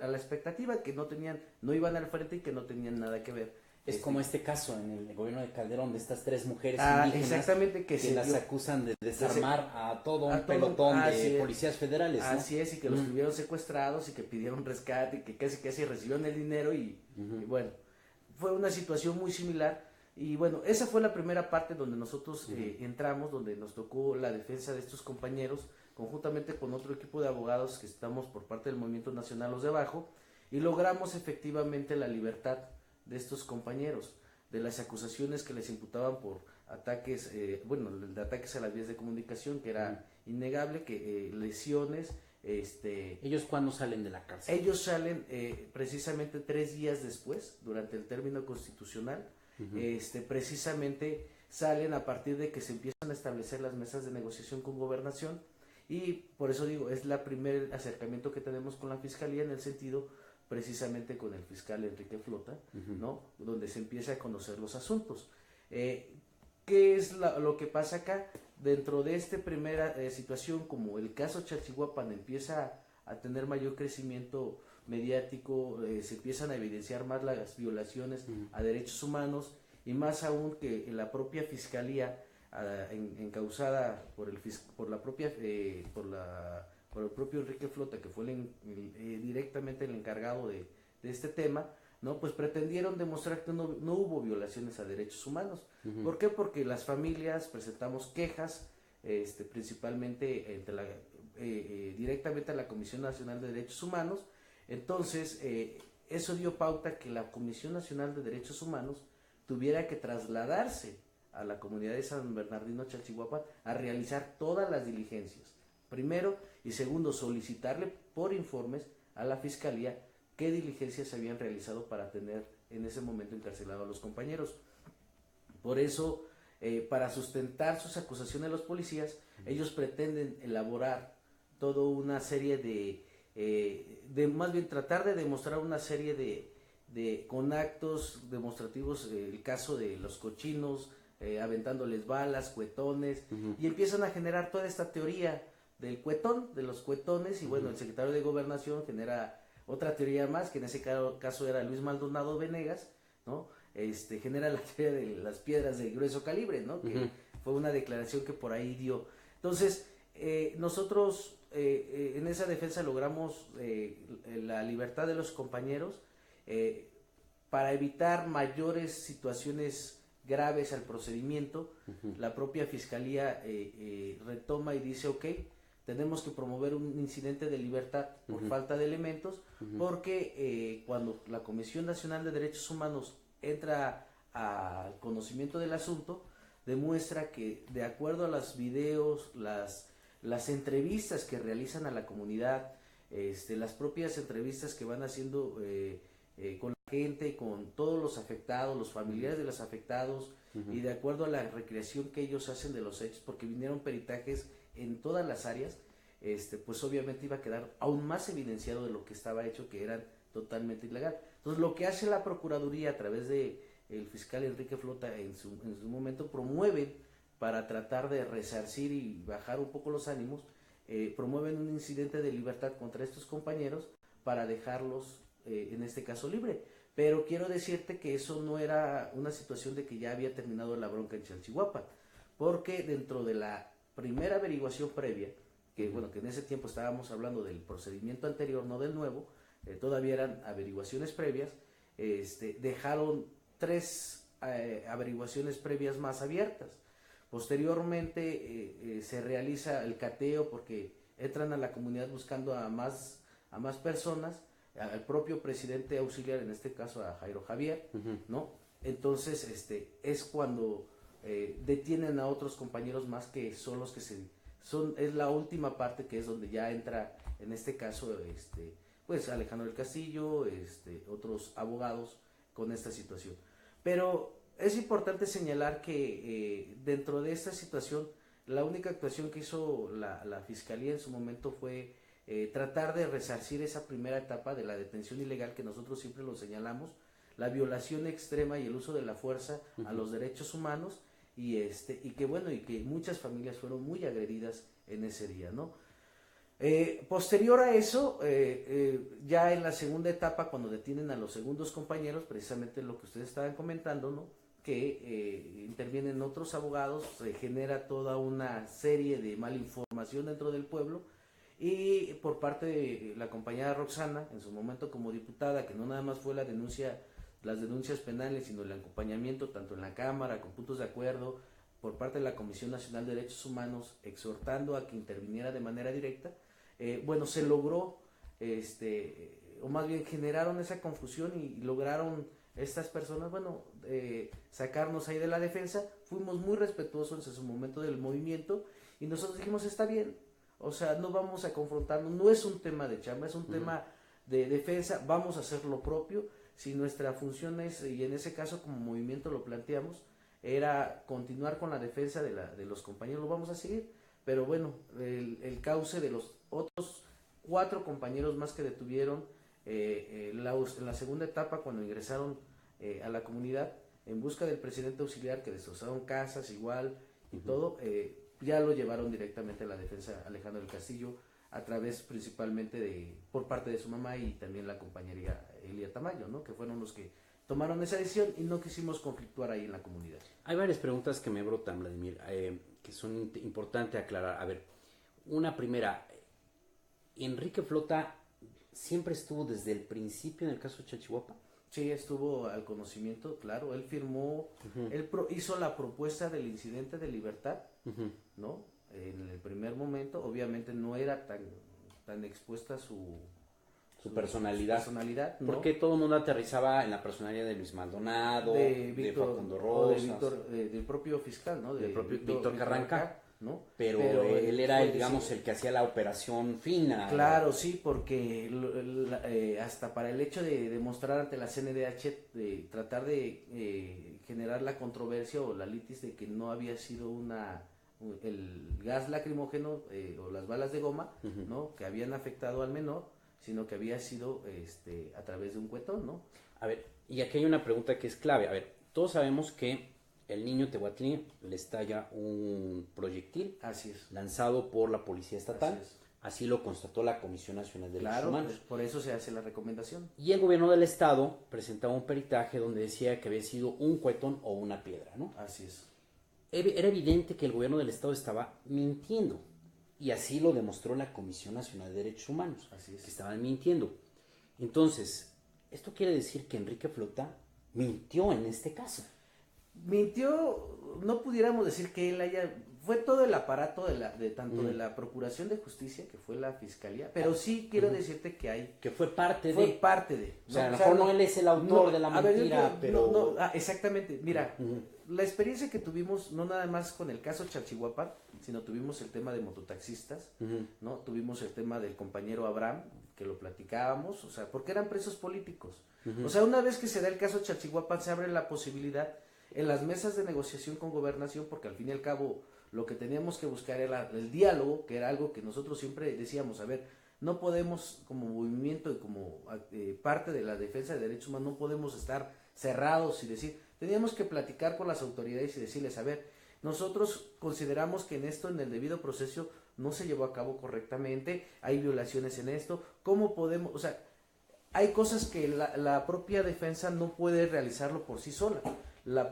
a la expectativa, que no iban al frente y que no tenían nada que ver. Es como este caso en el gobierno de Calderón, de estas 3 mujeres indígenas exactamente, que las acusan de desarmar a todo un pelotón de policías federales, ¿no? Así es, y que los tuvieron secuestrados y que pidieron rescate y que casi recibieron el dinero y bueno, fue una situación muy similar. Y bueno, esa fue la primera parte donde nosotros entramos, donde nos tocó la defensa de estos compañeros, conjuntamente con otro equipo de abogados que estamos por parte del Movimiento Nacional Los de Abajo, y logramos efectivamente la libertad de estos compañeros, de las acusaciones que les imputaban por ataques, de ataques a las vías de comunicación, que era innegable, que lesiones. ¿Ellos cuándo salen de la cárcel? Ellos salen precisamente 3 días después, durante el término constitucional. Precisamente salen a partir de que se empiezan a establecer las mesas de negociación con Gobernación, y por eso digo, es la primer acercamiento que tenemos con la Fiscalía, en el sentido precisamente con el fiscal Enrique Flota, ¿no? Donde se empieza a conocer los asuntos. ¿Qué es lo que pasa acá? Dentro de esta primera situación, como el caso Chalchihuapan empieza a tener mayor crecimiento mediático, se empiezan a evidenciar más las violaciones a derechos humanos, y más aún que en la propia fiscalía, encausada por el propio Enrique Flota, que fue directamente el encargado de este tema, ¿no? Pues pretendieron demostrar que no hubo violaciones a derechos humanos. ¿Por qué? Porque las familias presentamos quejas principalmente directamente a la Comisión Nacional de Derechos Humanos. Entonces, eso dio pauta que la Comisión Nacional de Derechos Humanos tuviera que trasladarse a la comunidad de San Bernardino Chalchihuapan a realizar todas las diligencias. Primero, y segundo, solicitarle por informes a la Fiscalía qué diligencias se habían realizado para tener en ese momento encarcelado a los compañeros. Por eso, para sustentar sus acusaciones a los policías, ellos pretenden elaborar toda una serie más bien tratar de demostrar una serie con actos demostrativos, el caso de los cochinos, aventándoles balas, cuetones, y empiezan a generar toda esta teoría del cuetón, de los cuetones, y bueno, el secretario de Gobernación genera otra teoría más, que en ese caso era Luis Maldonado Venegas, ¿no? Genera la teoría de las piedras de grueso calibre, ¿no? Que fue una declaración que por ahí dio. Entonces, nosotros en esa defensa logramos la libertad de los compañeros para evitar mayores situaciones graves al procedimiento. La propia Fiscalía retoma y dice, ok, tenemos que promover un incidente de libertad por falta de elementos, porque cuando la Comisión Nacional de Derechos Humanos entra al conocimiento del asunto, demuestra que de acuerdo a los videos, las entrevistas que realizan a la comunidad, las propias entrevistas que van haciendo con la gente, con todos los afectados, los familiares de los afectados, y de acuerdo a la recreación que ellos hacen de los hechos, porque vinieron peritajes en todas las áreas, pues obviamente iba a quedar aún más evidenciado de lo que estaba hecho, que eran totalmente ilegal. Entonces, lo que hace la Procuraduría a través de el fiscal Enrique Flota en su momento, promueven, para tratar de resarcir y bajar un poco los ánimos, promueven un incidente de libertad contra estos compañeros para dejarlos, en este caso, libre. Pero quiero decirte que eso no era una situación de que ya había terminado la bronca en Chalchihuapan, porque dentro de la primera averiguación previa, que bueno, que en ese tiempo estábamos hablando del procedimiento anterior, no del nuevo, todavía eran averiguaciones previas, dejaron 3 averiguaciones previas más abiertas. Posteriormente se realiza el cateo, porque entran a la comunidad buscando a más personas, al propio presidente auxiliar, en este caso a Jairo Javier, ¿no? Entonces es cuando detienen a otros compañeros más, que son los que es la última parte, que es donde ya entra, en este caso, pues Alejandro del Castillo, otros abogados con esta situación. Pero es importante señalar que dentro de esta situación, la única actuación que hizo la Fiscalía en su momento fue tratar de resarcir esa primera etapa de la detención ilegal, que nosotros siempre lo señalamos, la violación extrema y el uso de la fuerza a los derechos humanos, y que bueno, y que muchas familias fueron muy agredidas en ese día, ¿no? Posterior a eso, ya en la segunda etapa, cuando detienen a los segundos compañeros, precisamente lo que ustedes estaban comentando, ¿no? Que intervienen otros abogados, se genera toda una serie de malinformación dentro del pueblo, y por parte de la compañera Roxana, en su momento como diputada, que no nada más fue las denuncias penales, sino el acompañamiento tanto en la Cámara, con puntos de acuerdo, por parte de la Comisión Nacional de Derechos Humanos, exhortando a que interviniera de manera directa. Bueno, se logró, o más bien generaron esa confusión, y lograron estas personas, bueno, sacarnos ahí de la defensa. Fuimos muy respetuosos en su momento del movimiento, y nosotros dijimos, está bien, o sea, no vamos a confrontarnos, no es un tema de chamba, es un tema de defensa, vamos a hacer lo propio. Si nuestra función es, y en ese caso como movimiento lo planteamos, era continuar con la defensa de los compañeros, lo vamos a seguir. Pero bueno, el cauce de los otros 4 compañeros más que detuvieron en la segunda etapa, cuando ingresaron a la comunidad en busca del presidente auxiliar, que destrozaron casas igual y todo, ya lo llevaron directamente a la defensa Alejandro del Castillo, a través principalmente por parte de su mamá, y también la compañería Elia Tamayo, ¿no? Que fueron los que tomaron esa decisión, y no quisimos conflictuar ahí en la comunidad. Hay varias preguntas que me brotan, Vladimir, que son importantes aclarar. A ver, una primera, ¿Enrique Flota siempre estuvo desde el principio en el caso de Chalchihuapa? Sí, estuvo al conocimiento, claro. Él firmó, él hizo la propuesta del incidente de libertad, ¿no? primer momento, obviamente no era tan expuesta su personalidad. ¿no? Porque todo el mundo aterrizaba en la personalidad de Luis Maldonado, de Facundo Rosas, del propio fiscal, ¿no? Del propio Víctor Carranca, ¿no? Pero él era, digamos, el que hacía la operación fina. Claro, sí, porque hasta para el hecho de demostrar ante la CNDH, de tratar de generar la controversia o la litis de que no había sido el gas lacrimógeno o las balas de goma, ¿no? Que habían afectado al menor, sino que había sido a través de un cuetón, ¿no? A ver, y aquí hay una pregunta que es clave. A ver, todos sabemos que el niño Tehuatlí le estalla un proyectil. Así es. Lanzado por la Policía Estatal. Así lo constató la Comisión Nacional de Derechos Humanos. Por eso se hace la recomendación. Y el gobierno del estado presentaba un peritaje donde decía que había sido un cuetón o una piedra, ¿no? Así es. Era evidente que el gobierno del estado estaba mintiendo. Y así lo demostró la Comisión Nacional de Derechos Humanos. Así es. Que estaban mintiendo. Entonces, esto quiere decir que Enrique Flota mintió en este caso. Mintió, no pudiéramos decir que él fue todo el aparato tanto de la Procuración de Justicia, que fue la Fiscalía, pero sí quiero decirte que fue parte de. O sea, a lo mejor no él es el autor de la mentira, pero... exactamente, mira, la experiencia que tuvimos, no nada más con el caso Chalchihuapan, sino tuvimos el tema de mototaxistas, ¿no? Tuvimos el tema del compañero Abraham, que lo platicábamos, o sea, porque eran presos políticos. O sea, una vez que se da el caso Chalchihuapan, se abre la posibilidad en las mesas de negociación con Gobernación, porque al fin y al cabo lo que teníamos que buscar era el diálogo, que era algo que nosotros siempre decíamos, a ver, no podemos como movimiento y como parte de la defensa de derechos humanos, no podemos estar cerrados y decir, teníamos que platicar con las autoridades y decirles, a ver, nosotros consideramos que en esto, en el debido proceso, no se llevó a cabo correctamente, hay violaciones en esto, ¿cómo podemos? O sea, hay cosas que la propia defensa no puede realizarlo por sí sola.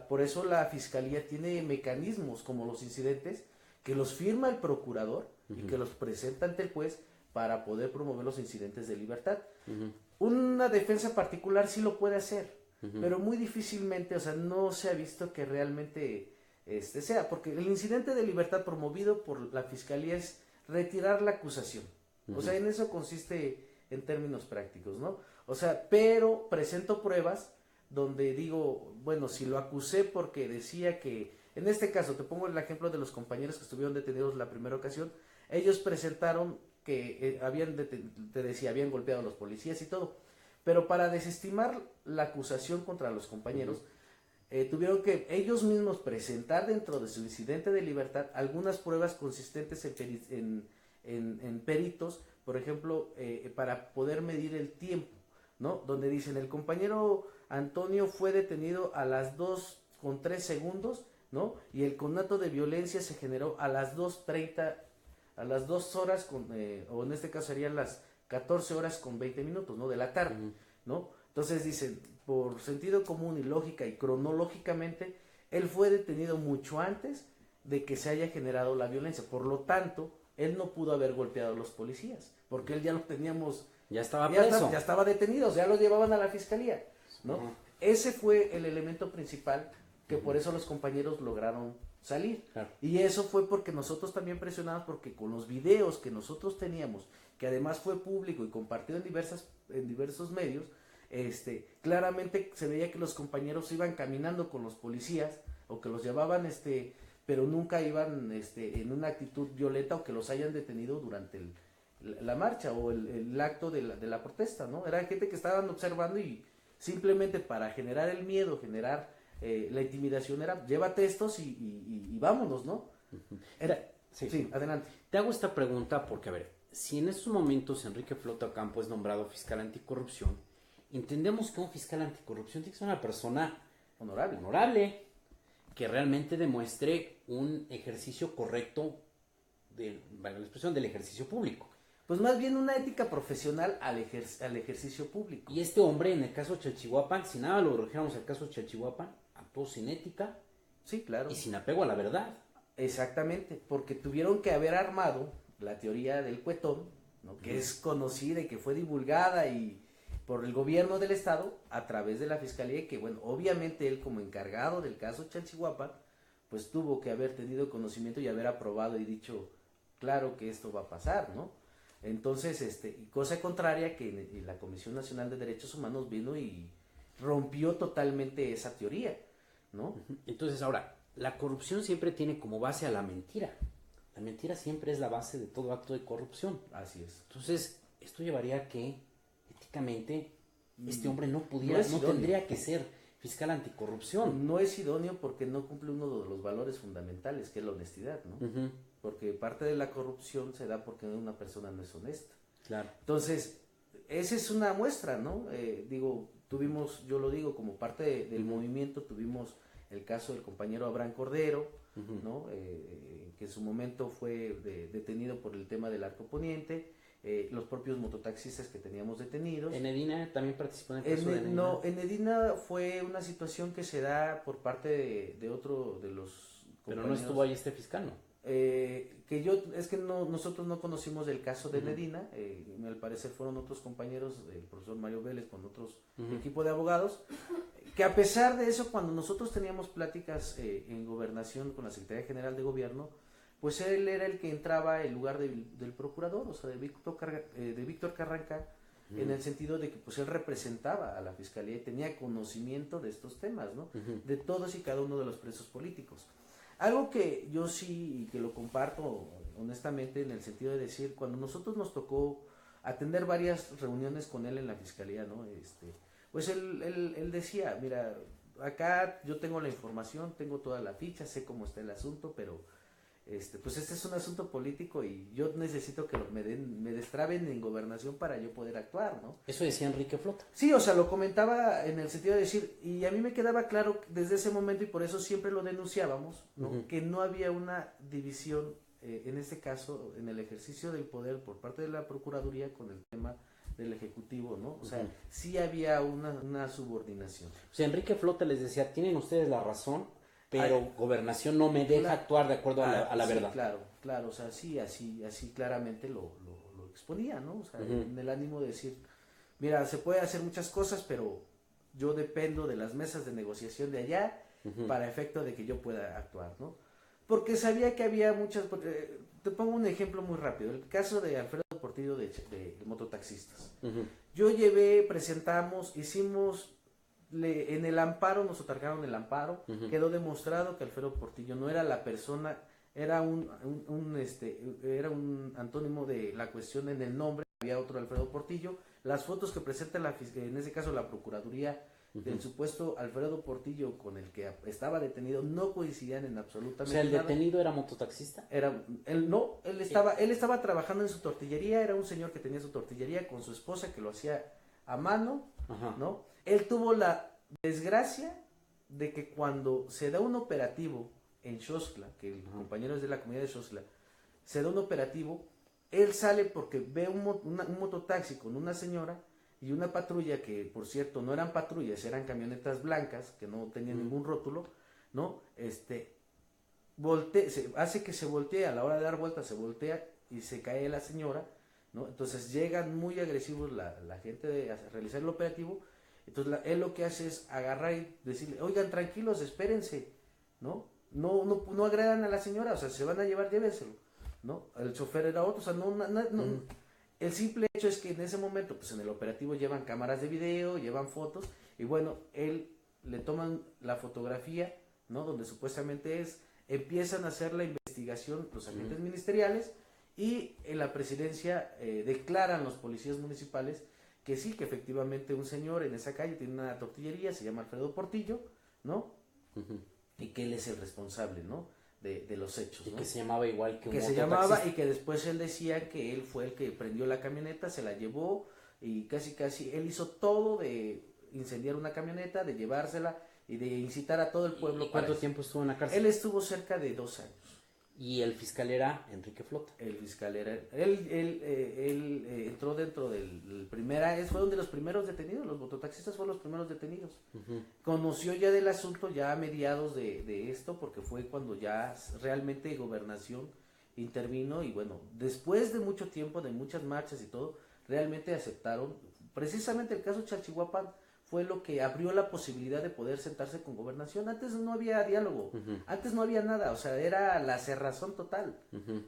Por eso la Fiscalía tiene mecanismos como los incidentes que los firma el procurador y que los presenta ante el juez para poder promover los incidentes de libertad. Una defensa particular sí lo puede hacer, pero muy difícilmente, o sea, no se ha visto que realmente sea, porque el incidente de libertad promovido por la Fiscalía es retirar la acusación. O sea, en eso consiste en términos prácticos, ¿no? O sea, pero presento pruebas donde digo, bueno, si lo acusé porque decía que, en este caso, te pongo el ejemplo de los compañeros que estuvieron detenidos la primera ocasión, ellos presentaron que habían golpeado a los policías y todo, pero para desestimar la acusación contra los compañeros, tuvieron que ellos mismos presentar dentro de su incidente de libertad algunas pruebas consistentes en peritos, por ejemplo, para poder medir el tiempo, ¿no? Donde dicen, el compañero Antonio fue detenido a las 2:03, ¿no? Y el conato de violencia se generó a las 2:30, a las 2 horas, o en este caso serían las 14 horas con 20 minutos, ¿no? De la tarde, ¿no? Entonces dicen, por sentido común y lógica y cronológicamente, él fue detenido mucho antes de que se haya generado la violencia. Por lo tanto, él no pudo haber golpeado a los policías, porque él ya lo teníamos... Ya estaba preso. Ya estaba detenido, ya lo llevaban a la Fiscalía, ¿no? Ese fue el elemento principal que por eso los compañeros lograron salir. Claro. Y eso fue porque nosotros también presionamos, porque con los videos que nosotros teníamos, que además fue público y compartido en diversos medios, claramente se veía que los compañeros iban caminando con los policías o que los llevaban, pero nunca iban en una actitud violenta o que los hayan detenido durante la marcha o el acto de la protesta, ¿no? Era gente que estaban observando y simplemente para generar el miedo, generar la intimidación, era llévate estos y vámonos, ¿no? Sí, adelante. Te hago esta pregunta porque, a ver, si en estos momentos Enrique Flota Ocampo es nombrado fiscal anticorrupción, entendemos que un fiscal anticorrupción tiene que ser una persona honorable, que realmente demuestre un ejercicio correcto la expresión del ejercicio público. Pues más bien una ética profesional al ejercicio público. Y este hombre, en el caso Chalchihuapan, si nada lo redujéramos al caso Chalchihuapan, actuó sin ética. Sí, claro. Y sin apego a la verdad. Exactamente, porque tuvieron que haber armado la teoría del cuetón, ¿no? Que es conocida y que fue divulgada y por el gobierno del estado a través de la Fiscalía, que bueno, obviamente él como encargado del caso Chalchihuapan, pues tuvo que haber tenido conocimiento y haber aprobado y dicho, claro que esto va a pasar, ¿no? Entonces, y cosa contraria que la Comisión Nacional de Derechos Humanos vino y rompió totalmente esa teoría, ¿no? Entonces, ahora, la corrupción siempre tiene como base a la mentira. La mentira siempre es la base de todo acto de corrupción. Así es. Entonces, esto llevaría a que, éticamente, este hombre no idóneo. tendría que ser fiscal anticorrupción. No es idóneo porque no cumple uno de los valores fundamentales, que es la honestidad, ¿no? Uh-huh. Porque parte de la corrupción se da porque una persona no es honesta. Claro. Entonces, esa es una muestra, ¿no? Tuvimos, yo lo digo, como parte del movimiento, tuvimos el caso del compañero Abraham Cordero, ¿no? Que en su momento fue detenido por el tema del arco poniente, los propios mototaxistas que teníamos detenidos. ¿En Edina también participó en el caso de Edina? No, en Edina fue una situación que se da por parte de otro de los compañeros. Pero no estuvo ahí este fiscal, ¿no? Nosotros no conocimos del caso de Medina, al parecer fueron otros compañeros, el profesor Mario Vélez con otros equipo de abogados, que a pesar de eso, cuando nosotros teníamos pláticas en gobernación con la Secretaría General de Gobierno, pues él era el que entraba en lugar del procurador, o sea, de Víctor Carranca, en el sentido de que pues él representaba a la fiscalía y tenía conocimiento de estos temas, ¿no? De todos y cada uno de los presos políticos. Algo que yo sí, que lo comparto honestamente en el sentido de decir, cuando nosotros nos tocó atender varias reuniones con él en la fiscalía, ¿no? Pues él decía, mira, acá yo tengo la información, tengo toda la ficha, sé cómo está el asunto, pero pues este es un asunto político y yo necesito que me destraben en gobernación para yo poder actuar, ¿no? Eso decía Enrique Flota. Sí, o sea, lo comentaba en el sentido de decir, y a mí me quedaba claro desde ese momento y por eso siempre lo denunciábamos, ¿no? Que no había una división, en este caso, en el ejercicio del poder por parte de la Procuraduría con el tema del Ejecutivo, ¿no? O sea, sí había una subordinación. O sea, Enrique Flota les decía, tienen ustedes la razón, pero Gobernación no me deja actuar de acuerdo a la sí, verdad. Claro, o sea, sí, así claramente lo exponía, ¿no? O sea, en el ánimo de decir, mira, se puede hacer muchas cosas, pero yo dependo de las mesas de negociación de allá para efecto de que yo pueda actuar, ¿no? Porque sabía que había muchas... te pongo un ejemplo muy rápido, el caso de Alfredo Portillo de mototaxistas. Yo presentamos, hicimos... en el amparo, nos otorgaron el amparo, quedó demostrado que Alfredo Portillo no era la persona, era un antónimo de la cuestión en el nombre, había otro Alfredo Portillo. Las fotos que presenta en ese caso la Procuraduría del supuesto Alfredo Portillo con el que estaba detenido no coincidían en absolutamente nada. O sea, ¿el detenido era mototaxista? Él estaba trabajando en su tortillería, era un señor que tenía su tortillería con su esposa que lo hacía a mano, ¿no? Él tuvo la desgracia de que cuando se da un operativo en Xoxtla, que el compañero es de la comunidad de Xoxtla, se da un operativo, él sale porque ve un mototaxi con una señora y una patrulla que, por cierto, no eran patrullas, eran camionetas blancas que no tenían ningún rótulo, ¿no? Hace que se voltee, a la hora de dar vuelta se voltea y se cae la señora, ¿no? Entonces llegan muy agresivos la gente a realizar el operativo. Entonces él lo que hace es agarrar y decirle, oigan, tranquilos, espérense, ¿no? No agredan a la señora, o sea, se van a llevar, llévenselo, ¿no? El chofer era otro, o sea, no. El simple hecho es que en ese momento, pues en el operativo llevan cámaras de video, llevan fotos, y bueno, él le toman la fotografía, ¿no? Donde supuestamente empiezan a hacer la investigación los agentes ministeriales, y en la presidencia declaran los policías municipales que sí, que efectivamente un señor en esa calle tiene una tortillería, se llama Alfredo Portillo, ¿no? Y que él es el responsable, ¿no? De los hechos, ¿no? Y que se llamaba igual que un mototaxista. Se llamaba, y que después él decía que él fue el que prendió la camioneta, se la llevó y casi él hizo todo de incendiar una camioneta, de llevársela y de incitar a todo el pueblo. ¿Y cuánto tiempo estuvo en la cárcel? Él estuvo cerca de 2 años. Y el fiscal era Enrique Flota. El fiscal era... Él entró dentro del fue uno de los primeros detenidos, los mototaxistas fueron los primeros detenidos. Conoció ya del asunto ya a mediados de esto, porque fue cuando ya realmente Gobernación intervino y bueno, después de mucho tiempo, de muchas marchas y todo, realmente aceptaron. Precisamente el caso Chalchihuapan fue lo que abrió la posibilidad de poder sentarse con Gobernación. Antes no había diálogo, antes no había nada, o sea, era la cerrazón total.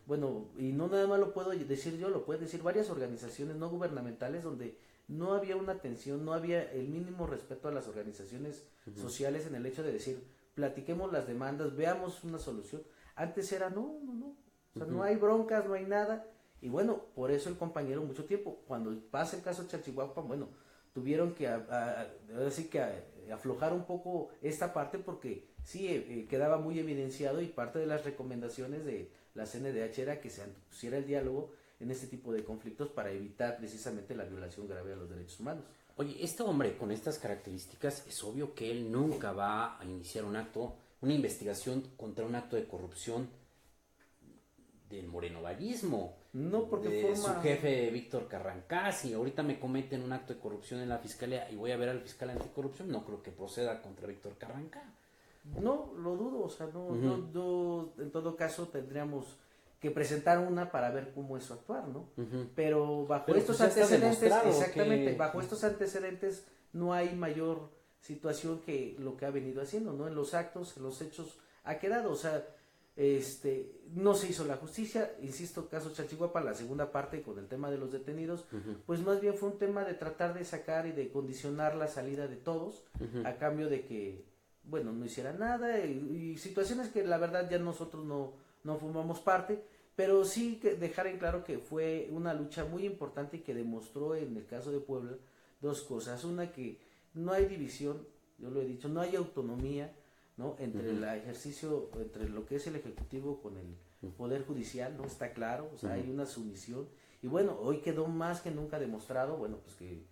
Bueno, y no nada más lo puedo decir yo, lo pueden decir varias organizaciones no gubernamentales donde no había una atención, no había el mínimo respeto a las organizaciones sociales en el hecho de decir, platiquemos las demandas, veamos una solución. Antes era no, o sea, no hay broncas, no hay nada. Y bueno, por eso el compañero mucho tiempo, cuando pasa el caso Chalchihuapan, bueno, tuvieron que así que aflojar un poco esta parte porque sí quedaba muy evidenciado y parte de las recomendaciones de la CNDH era que se pusiera el diálogo en este tipo de conflictos para evitar precisamente la violación grave a los derechos humanos. Oye, este hombre con estas características, es obvio que él nunca va a iniciar una investigación contra un acto de corrupción del morenovallismo. No, porque de su jefe Víctor Carrancás, y ahorita me cometen un acto de corrupción en la fiscalía y voy a ver al fiscal anticorrupción, no creo que proceda contra Víctor Carrancás. No, lo dudo, o sea, no, en todo caso tendríamos que presentar una para ver cómo es su actuar, ¿no? Pero bajo estos antecedentes, exactamente, bajo estos antecedentes no hay mayor situación que lo que ha venido haciendo, ¿no? En los actos, en los hechos ha quedado, o sea, no se hizo la justicia, insisto, caso Chalchihuapan, la segunda parte con el tema de los detenidos, pues más bien fue un tema de tratar de sacar y de condicionar la salida de todos, a cambio de que, bueno, no hiciera nada, y situaciones que la verdad ya nosotros no formamos parte, pero sí que dejar en claro que fue una lucha muy importante y que demostró en el caso de Puebla dos cosas, una que no hay división, yo lo he dicho, no hay autonomía, ¿no? Entre el ejercicio, entre lo que es el ejecutivo con el poder judicial, ¿no? Está claro, o sea, hay una sumisión, y bueno, hoy quedó más que nunca demostrado, bueno, pues que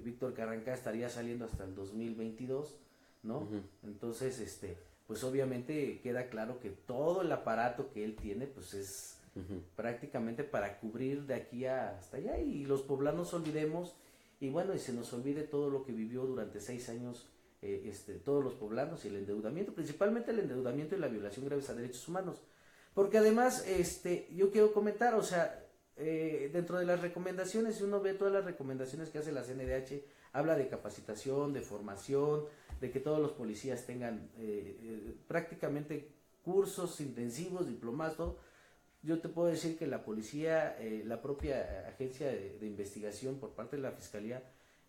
Víctor Carrancá estaría saliendo hasta el 2022, ¿no? Entonces, pues obviamente queda claro que todo el aparato que él tiene, pues es prácticamente para cubrir de aquí hasta allá, y los poblanos olvidemos, y bueno, y se nos olvide todo lo que vivió durante 6 años todos los poblanos y el endeudamiento, principalmente el endeudamiento y la violación graves a derechos humanos. Porque además, yo quiero comentar, o sea, dentro de las recomendaciones, si uno ve todas las recomendaciones que hace la CNDH, habla de capacitación, de formación, de que todos los policías tengan prácticamente cursos intensivos, diplomados, todo. Yo te puedo decir que la policía, la propia agencia de investigación por parte de la Fiscalía,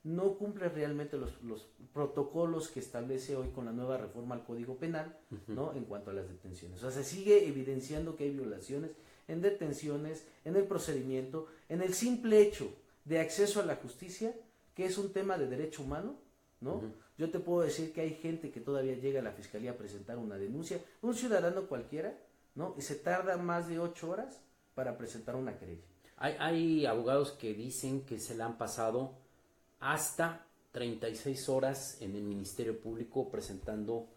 no cumple realmente los protocolos que establece hoy con la nueva reforma al Código Penal, ¿no? En cuanto a las detenciones. O sea, se sigue evidenciando que hay violaciones en detenciones, en el procedimiento, en el simple hecho de acceso a la justicia, que es un tema de derecho humano, ¿no? Yo te puedo decir que hay gente que todavía llega a la Fiscalía a presentar una denuncia, un ciudadano cualquiera, ¿no? Y se tarda más de 8 horas para presentar una querella. Hay abogados que dicen que se le han pasado hasta 36 horas en el Ministerio Público presentando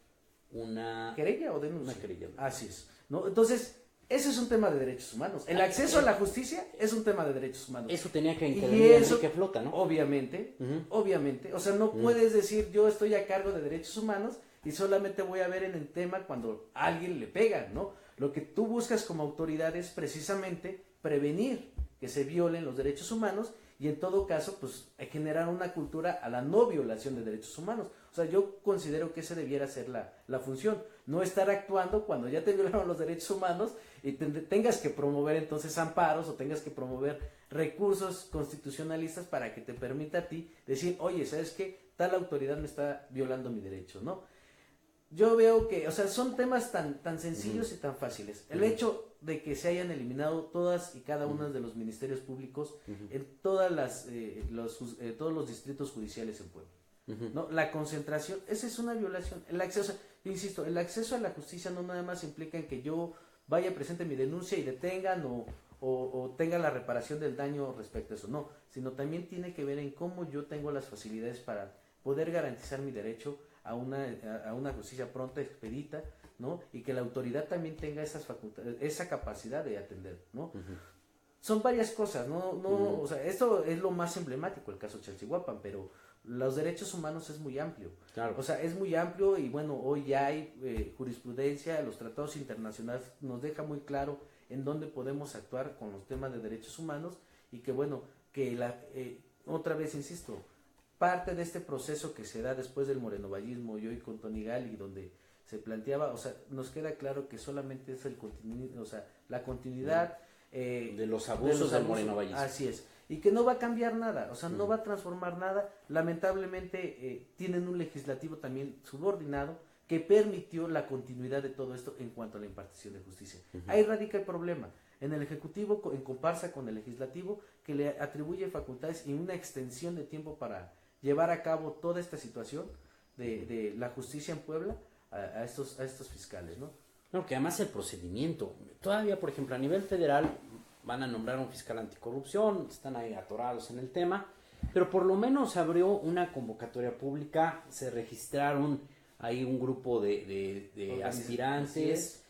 una querella o denuncia. Una querella. Así es, ¿no? Entonces, ese es un tema de derechos humanos. El acceso a la justicia es un tema de derechos humanos. Eso tenía que intervenir Enrique Flota, ¿no? Obviamente, obviamente. O sea, no puedes decir yo estoy a cargo de derechos humanos y solamente voy a ver en el tema cuando a alguien le pegan, ¿no? Lo que tú buscas como autoridad es precisamente prevenir que se violen los derechos humanos y en todo caso, pues, generar una cultura a la no violación de derechos humanos. O sea, yo considero que esa debiera ser la función, no estar actuando cuando ya te violaron los derechos humanos y tengas que promover entonces amparos o tengas que promover recursos constitucionalistas para que te permita a ti decir, oye, ¿sabes qué? Tal autoridad me está violando mi derecho, ¿no? Yo veo que, o sea, son temas tan sencillos y tan fáciles. El hecho de que se hayan eliminado todas y cada uno de los ministerios públicos en todas todos los distritos judiciales en Puebla. ¿No? La concentración, esa es una violación. El acceso, insisto, el acceso a la justicia no nada más implica en que yo vaya, presente mi denuncia y detengan o tenga la reparación del daño respecto a eso, no, sino también tiene que ver en cómo yo tengo las facilidades para poder garantizar mi derecho a una justicia pronta, expedita, ¿no? Y que la autoridad también tenga esas facultades, esa capacidad de atender, ¿no? Son varias cosas, o sea, esto es lo más emblemático, el caso Chalchihuapan, pero los derechos humanos es muy amplio. Claro. O sea, es muy amplio y bueno, hoy ya hay jurisprudencia, los tratados internacionales nos deja muy claro en dónde podemos actuar con los temas de derechos humanos y que bueno, que otra vez insisto, parte de este proceso que se da después del morenovallismo y hoy con Tony Gali, donde se planteaba, o sea, nos queda claro que solamente es o sea, la continuidad de los abusos del morenovallismo. Así es, y que no va a cambiar nada, o sea, no va a transformar nada. Lamentablemente tienen un legislativo también subordinado que permitió la continuidad de todo esto en cuanto a la impartición de justicia. Ahí radica el problema, en el Ejecutivo, en comparsa con el Legislativo, que le atribuye facultades y una extensión de tiempo para llevar a cabo toda esta situación de la justicia en Puebla a estos fiscales, ¿no? No, que además el procedimiento, todavía por ejemplo a nivel federal van a nombrar un fiscal anticorrupción, están ahí atorados en el tema, pero por lo menos se abrió una convocatoria pública, se registraron ahí un grupo de aspirantes,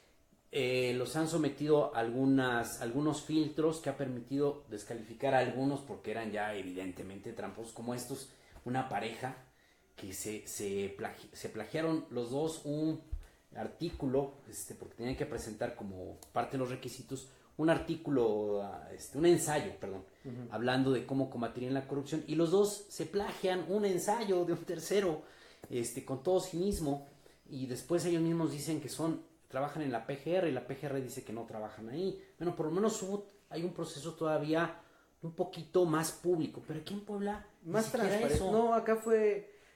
los han sometido a algunos filtros que ha permitido descalificar a algunos porque eran ya evidentemente tramposos, como estos, una pareja que se plagiaron los dos un artículo, porque tenían que presentar como parte de los requisitos un artículo, un ensayo, hablando de cómo combatir la corrupción, y los dos se plagian un ensayo de un tercero, con todo cinismo, y después ellos mismos dicen que trabajan en la PGR, y la PGR dice que no trabajan ahí. Bueno, por lo menos hay un proceso todavía un poquito más público, pero aquí en Puebla más transparente. No, acá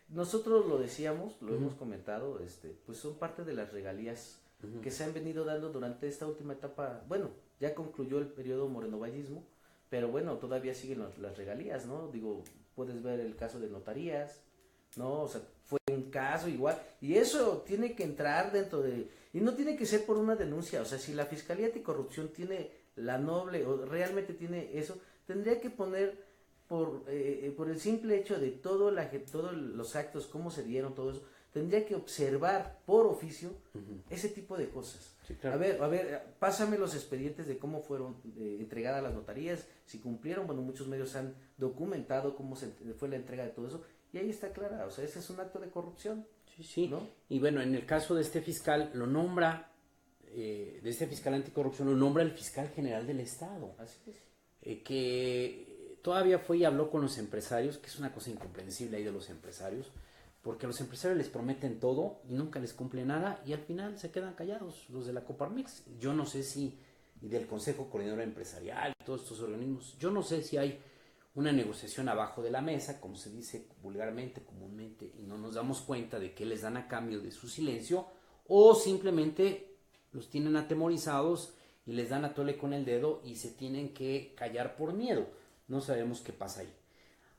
nosotros lo decíamos, lo hemos comentado, pues son parte de las regalías que se han venido dando durante esta última etapa. Bueno, ya concluyó el periodo morenovallismo, pero bueno, todavía siguen las regalías, ¿no? Digo, puedes ver el caso de notarías, ¿no? O sea, fue un caso igual, y eso tiene que entrar dentro y no tiene que ser por una denuncia. O sea, si la Fiscalía Anticorrupción tiene la noble, o realmente tiene eso, tendría que poner por el simple hecho de todos los actos, cómo se dieron, todo eso, tendría que observar por oficio ese tipo de cosas. Sí, claro. A ver, pásame los expedientes de cómo fueron entregadas las notarías, si cumplieron. Bueno, muchos medios han documentado cómo fue la entrega de todo eso, y ahí está clara. O sea, ese es un acto de corrupción. Sí, ¿no? Y bueno, en el caso de este fiscal, de este fiscal anticorrupción, lo nombra el fiscal general del Estado. Así es. Que todavía fue y habló con los empresarios, que es una cosa incomprensible ahí de los empresarios, porque a los empresarios les prometen todo y nunca les cumple nada, y al final se quedan callados los de la Coparmex. Yo no sé y del Consejo Coordinador Empresarial, todos estos organismos, yo no sé si hay una negociación abajo de la mesa, como se dice vulgarmente, comúnmente, y no nos damos cuenta de qué les dan a cambio de su silencio, o simplemente los tienen atemorizados y les dan a tole con el dedo y se tienen que callar por miedo. No sabemos qué pasa ahí.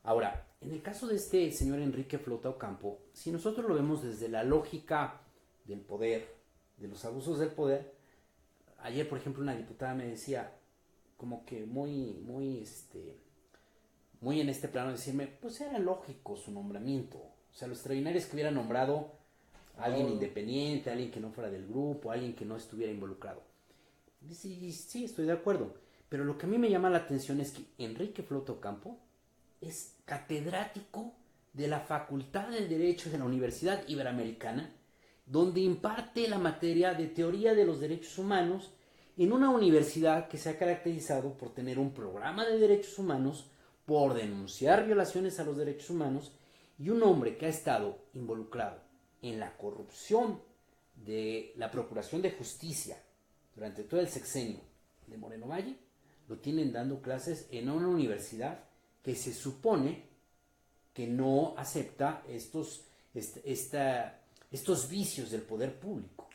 Ahora, en el caso de este señor Enrique Flota Ocampo, si nosotros lo vemos desde la lógica del poder, de los abusos del poder, ayer por ejemplo una diputada me decía, como que muy en este plano, decirme, pues era lógico su nombramiento. O sea, lo extraordinario es que hubiera nombrado a alguien independiente, a alguien que no fuera del grupo, a alguien que no estuviera involucrado. Sí, estoy de acuerdo. Pero lo que a mí me llama la atención es que Enrique Flota Ocampo es catedrático de la Facultad de Derecho de la Universidad Iberoamericana, donde imparte la materia de Teoría de los Derechos Humanos en una universidad que se ha caracterizado por tener un programa de derechos humanos, por denunciar violaciones a los derechos humanos, y un hombre que ha estado involucrado en la corrupción de la Procuración de Justicia durante todo el sexenio de Moreno Valle, lo tienen dando clases en una universidad que se supone que no acepta estos vicios del poder público.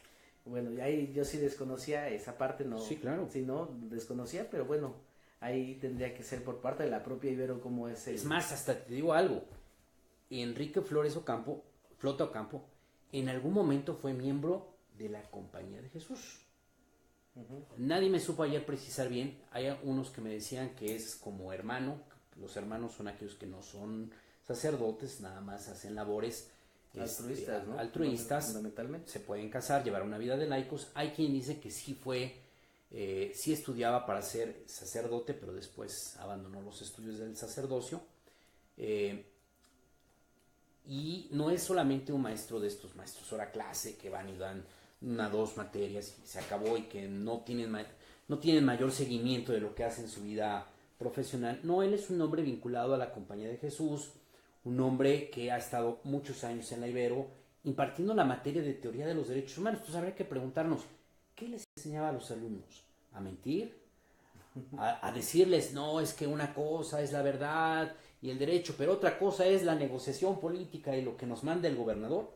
Bueno, y ahí yo sí desconocía esa parte, no. Sí, claro. Sí, no, desconocía, pero bueno, ahí tendría que ser por parte de la propia Ibero como es el... Es más, hasta te digo algo, Enrique Flota Ocampo, en algún momento fue miembro de la Compañía de Jesús. Nadie me supo ayer precisar bien. Hay unos que me decían que es como hermano. Los hermanos son aquellos que no son sacerdotes, nada más hacen labores altruistas, ¿no? Altruistas, fundamentalmente. se pueden casar, llevar una vida de laicos. Hay quien dice que sí sí estudiaba para ser sacerdote, pero después abandonó los estudios del sacerdocio. Y no es solamente un maestro de estos maestros hora clase que van y dan 1 o 2 materias y se acabó, y que no tienen mayor seguimiento de lo que hace en su vida profesional. No, él es un hombre vinculado a la Compañía de Jesús, un hombre que ha estado muchos años en la Ibero impartiendo la materia de teoría de los derechos humanos. Entonces habría que preguntarnos, ¿qué les enseñaba a los alumnos? ¿A mentir? ¿A decirles, no, es que una cosa es la verdad y el derecho, pero otra cosa es la negociación política y lo que nos manda el gobernador?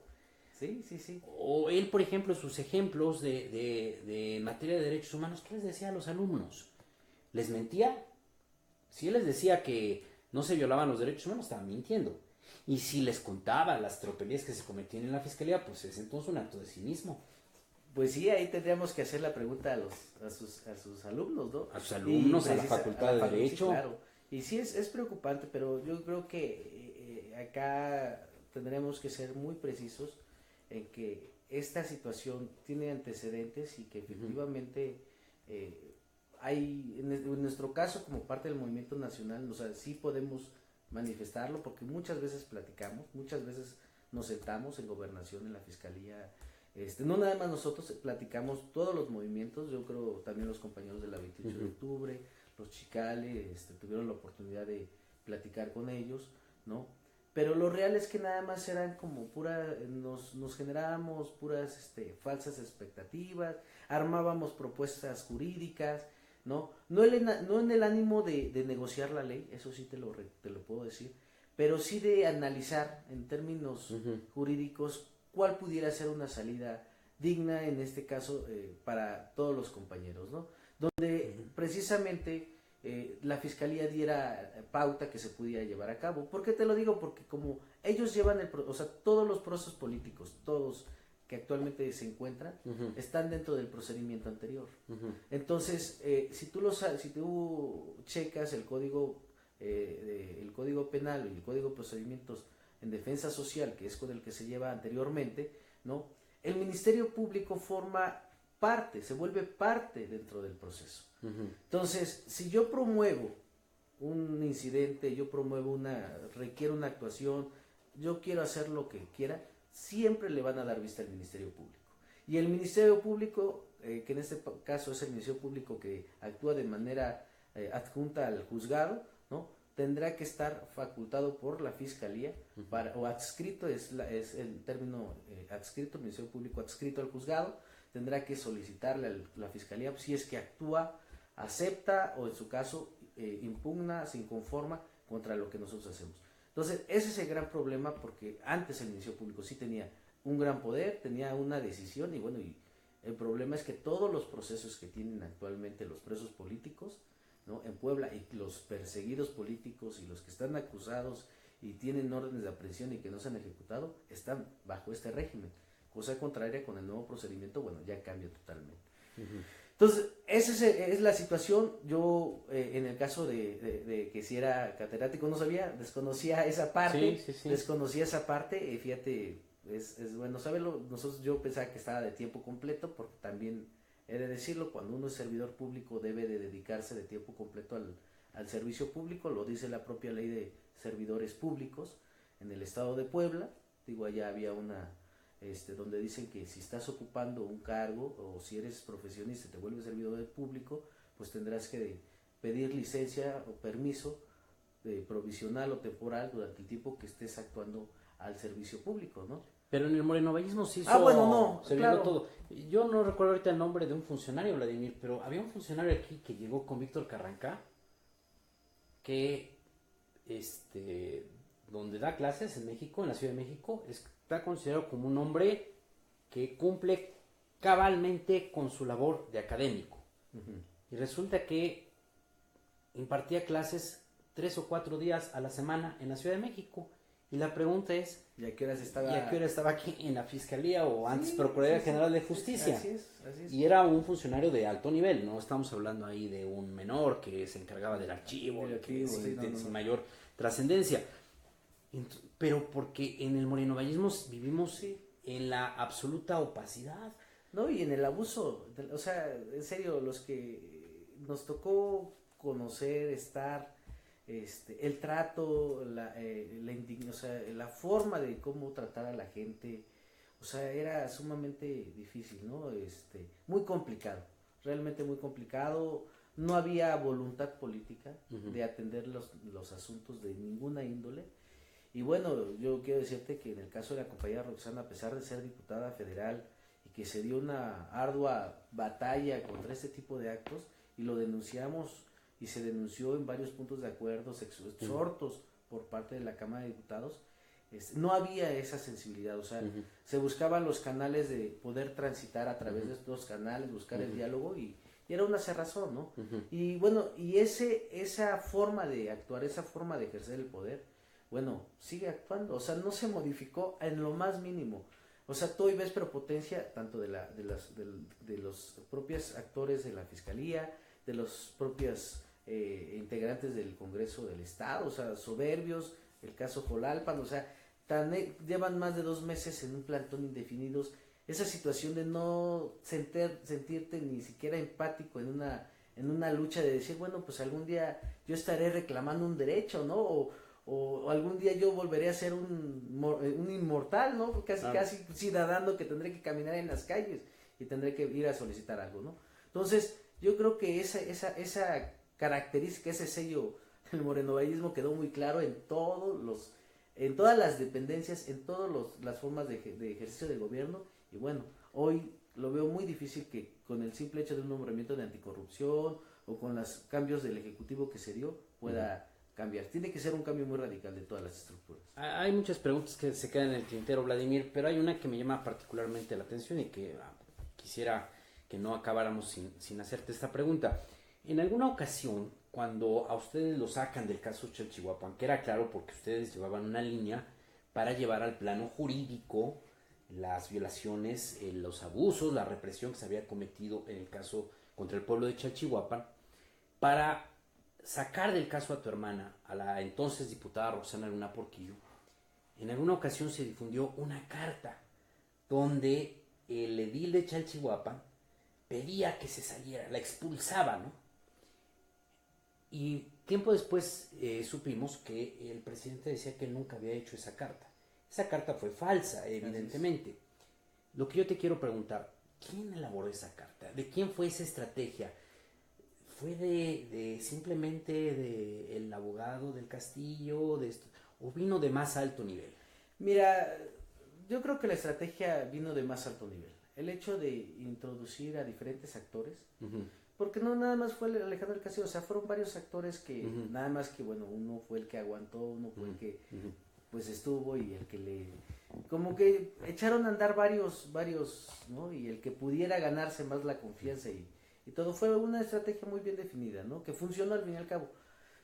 Sí, sí, sí. O él, por ejemplo, sus ejemplos de materia de derechos humanos, ¿qué les decía a los alumnos? ¿Les mentía? Si él les decía que no se violaban los derechos humanos, estaban mintiendo. Y si les contaba las tropelías que se cometían en la fiscalía, pues es entonces un acto de cinismo. Pues sí, ahí tendríamos que hacer la pregunta a sus alumnos, ¿no? A sus alumnos, a la Facultad de Derecho. Sí, claro. Y sí, es preocupante, pero yo creo que acá tendremos que ser muy precisos en que esta situación tiene antecedentes y que efectivamente hay, en nuestro caso, como parte del movimiento nacional, o sea, sí podemos manifestarlo porque muchas veces platicamos, muchas veces nos sentamos en gobernación, en la fiscalía. No nada más nosotros platicamos todos los movimientos, yo creo también los compañeros de la 28 de octubre, los chicales, tuvieron la oportunidad de platicar con ellos, ¿no? Pero lo real es que nada más eran como nos generábamos puras falsas expectativas, armábamos propuestas jurídicas, ¿no? No en el ánimo de negociar la ley, eso sí te lo puedo decir, pero sí de analizar en términos jurídicos cuál pudiera ser una salida digna, en este caso, para todos los compañeros, ¿no? Donde precisamente la fiscalía diera pauta que se pudiera llevar a cabo. ¿Por qué te lo digo? Porque como ellos llevan todos los procesos políticos, todos que actualmente se encuentran, están dentro del procedimiento anterior. Entonces, si tú checas el código penal y el código de procedimientos en defensa social, que es con el que se lleva anteriormente, ¿no? El Ministerio Público se vuelve parte dentro del proceso. Entonces, si yo promuevo un incidente, requiero una actuación, yo quiero hacer lo que quiera, siempre le van a dar vista al Ministerio Público. Y el Ministerio Público, que en este caso es el Ministerio Público que actúa de manera adjunta al juzgado, ¿no? Tendrá que estar facultado por la Fiscalía, o adscrito, es el término adscrito, el Ministerio Público adscrito al juzgado, tendrá que solicitarle a la Fiscalía si es que actúa, acepta o en su caso impugna, se inconforma contra lo que nosotros hacemos. Entonces, ese es el gran problema, porque antes el Ministerio Público sí tenía un gran poder, tenía una decisión, y bueno, y el problema es que todos los procesos que tienen actualmente los presos políticos, ¿no?, en Puebla, y los perseguidos políticos y los que están acusados y tienen órdenes de aprehensión y que no se han ejecutado, están bajo este régimen. Cosa contraria, con el nuevo procedimiento, bueno, ya cambia totalmente. Entonces, esa es la situación. Yo, en el caso de que si era catedrático, desconocía esa parte, desconocía esa parte, fíjate, es bueno saberlo. Yo pensaba que estaba de tiempo completo, porque también he de decirlo, cuando uno es servidor público debe de dedicarse de tiempo completo al servicio público, lo dice la propia ley de servidores públicos en el estado de Puebla. Digo, allá había donde dicen que si estás ocupando un cargo o si eres profesionista y te vuelves servidor público, pues tendrás que pedir licencia o permiso provisional o temporal durante el tiempo que estés actuando al servicio público, ¿no? Pero en el morenovallismo sí se claro. todo. Yo no recuerdo ahorita el nombre de un funcionario, Vladimir, pero había un funcionario aquí que llegó con Víctor Carrancá, que donde da clases en México, en la Ciudad de México, está considerado como un hombre que cumple cabalmente con su labor de académico. Y resulta que impartía clases 3 o 4 días a la semana en la Ciudad de México. Y la pregunta es, ¿y a qué hora estaba aquí en la Fiscalía o antes Procuraduría General de Justicia? Así es. Y era un funcionario de alto nivel, no estamos hablando ahí de un menor que se encargaba del archivo, sin mayor trascendencia. Pero porque en el morenovallismo vivimos en la absoluta opacidad. No, y en el abuso, o sea, en serio, los que nos tocó conocer, estar, el trato, o sea, la forma de cómo tratar a la gente, o sea, era sumamente difícil, ¿no? Muy complicado, realmente muy complicado. No había voluntad política de atender los asuntos de ninguna índole. Y bueno, yo quiero decirte que en el caso de la compañera Roxana, a pesar de ser diputada federal y que se dio una ardua batalla contra este tipo de actos, y lo denunciamos y se denunció en varios puntos de acuerdo, exhortos por parte de la Cámara de Diputados, no había esa sensibilidad, o sea, se buscaban los canales de poder transitar a través de estos canales, buscar el diálogo y era una cerrazón, ¿no? Y bueno, y esa forma de actuar, esa forma de ejercer el poder, bueno, sigue actuando, o sea, no se modificó en lo más mínimo. O sea, tú hoy ves prepotencia tanto de los propios actores de la Fiscalía, de los propios integrantes del Congreso del Estado, o sea, soberbios, el caso Jolalpan, o sea, llevan más de 2 meses en un plantón indefinidos. Esa situación de no sentirte ni siquiera empático en una lucha de decir, bueno, pues algún día yo estaré reclamando un derecho, ¿no? O algún día yo volveré a ser un inmortal, ¿no? Casi ciudadano que tendré que caminar en las calles y tendré que ir a solicitar algo, ¿no? Entonces, yo creo que esa característica, ese sello del morenovallismo quedó muy claro en todas las dependencias, en todas las formas de ejercicio de gobierno. Y bueno, hoy lo veo muy difícil que con el simple hecho de un nombramiento de anticorrupción o con los cambios del Ejecutivo que se dio pueda cambiar. Tiene que ser un cambio muy radical de todas las estructuras. Hay muchas preguntas que se quedan en el tintero, Vladimir, pero hay una que me llama particularmente la atención y que quisiera que no acabáramos sin hacerte esta pregunta. En alguna ocasión, cuando a ustedes lo sacan del caso Chalchihuapan, que era claro porque ustedes llevaban una línea para llevar al plano jurídico las violaciones, los abusos, la represión que se había cometido en el caso contra el pueblo de Chalchihuapan, para sacar del caso a tu hermana, a la entonces diputada Roxana Luna Portillo, en alguna ocasión se difundió una carta donde el edil de Chalchihuapan pedía que se saliera, la expulsaba, ¿no? Y tiempo después supimos que el presidente decía que él nunca había hecho esa carta. Esa carta fue falsa, evidentemente. Lo que yo te quiero preguntar, ¿quién elaboró esa carta? ¿De quién fue esa estrategia? ¿Fue de simplemente de el abogado del Castillo, o vino de más alto nivel? Mira, yo creo que la estrategia vino de más alto nivel. El hecho de introducir a diferentes actores, porque no nada más fue Alejandro del Castillo, o sea, fueron varios actores que nada más que, bueno, uno fue el que aguantó, uno fue el que pues estuvo y el que como que echaron a andar varios, ¿no? Y el que pudiera ganarse más la confianza y todo fue una estrategia muy bien definida, ¿no? Que funcionó al fin y al cabo.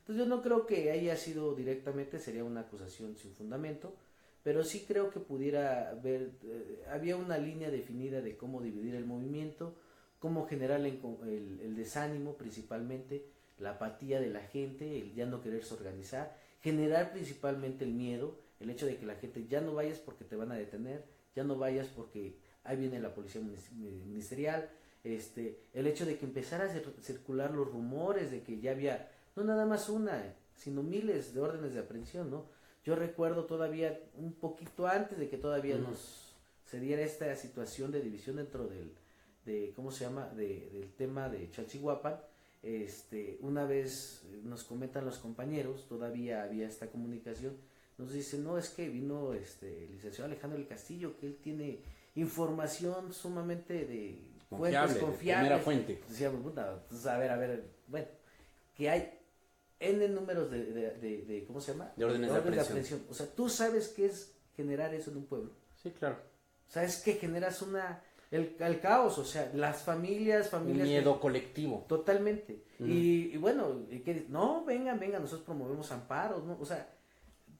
Entonces yo no creo que haya sido directamente, sería una acusación sin fundamento, pero sí creo que pudiera haber, había una línea definida de cómo dividir el movimiento, cómo generar el desánimo principalmente, la apatía de la gente, el ya no quererse organizar, generar principalmente el miedo, el hecho de que la gente ya no vayas porque te van a detener, ya no vayas porque ahí viene la policía ministerial, el hecho de que empezara a circular los rumores de que ya había, no nada más una, sino miles de órdenes de aprehensión, ¿no? Yo recuerdo todavía un poquito antes de que todavía se diera esta situación de división dentro ¿cómo se llama? Del tema de Chalchihuapan. Una vez nos comentan los compañeros, todavía había esta comunicación, nos dicen, no, es que vino el licenciado Alejandro del Castillo, que él tiene información sumamente de fuentes confiables. Primera fuente. Decíamos, puta, pues, a ver, bueno, que hay N números de ¿cómo se llama? De órdenes de aprehensión. O sea, tú sabes qué es generar eso en un pueblo. Sí, claro. Sabes que generas el caos, o sea, las familias... Un miedo colectivo. Totalmente. Y bueno, no, vengan, nosotros promovemos amparos, ¿no? O sea,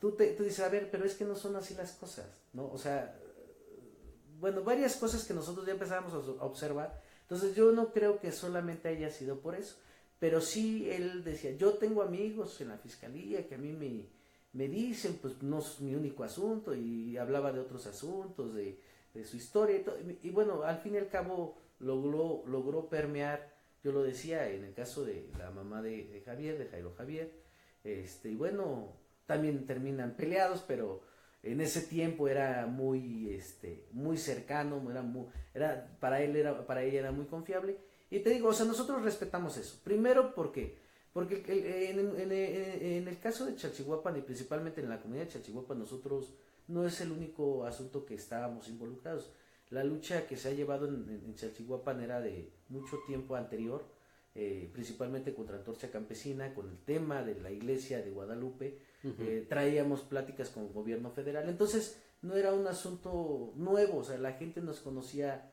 tú dices, a ver, pero es que no son así las cosas, ¿no? O sea, bueno, varias cosas que nosotros ya empezábamos a observar. Entonces yo no creo que solamente haya sido por eso, pero sí él decía, yo tengo amigos en la fiscalía que a mí me dicen, pues no es mi único asunto, y hablaba de otros asuntos, de su historia y todo, y bueno, al fin y al cabo logró permear, yo lo decía en el caso de la mamá de Javier, de Jairo Javier, y bueno, también terminan peleados, pero en ese tiempo era muy cercano, para ella era muy confiable, y te digo, o sea, nosotros respetamos eso, primero porque Porque en el caso de Chalchihuapan y principalmente en la comunidad de Chalchihuapan, nosotros no es el único asunto que estábamos involucrados. La lucha que se ha llevado en Chalchihuapan era de mucho tiempo anterior, principalmente contra Antorcha Campesina, con el tema de la iglesia de Guadalupe. Traíamos pláticas con el gobierno federal, entonces no era un asunto nuevo, o sea, la gente nos conocía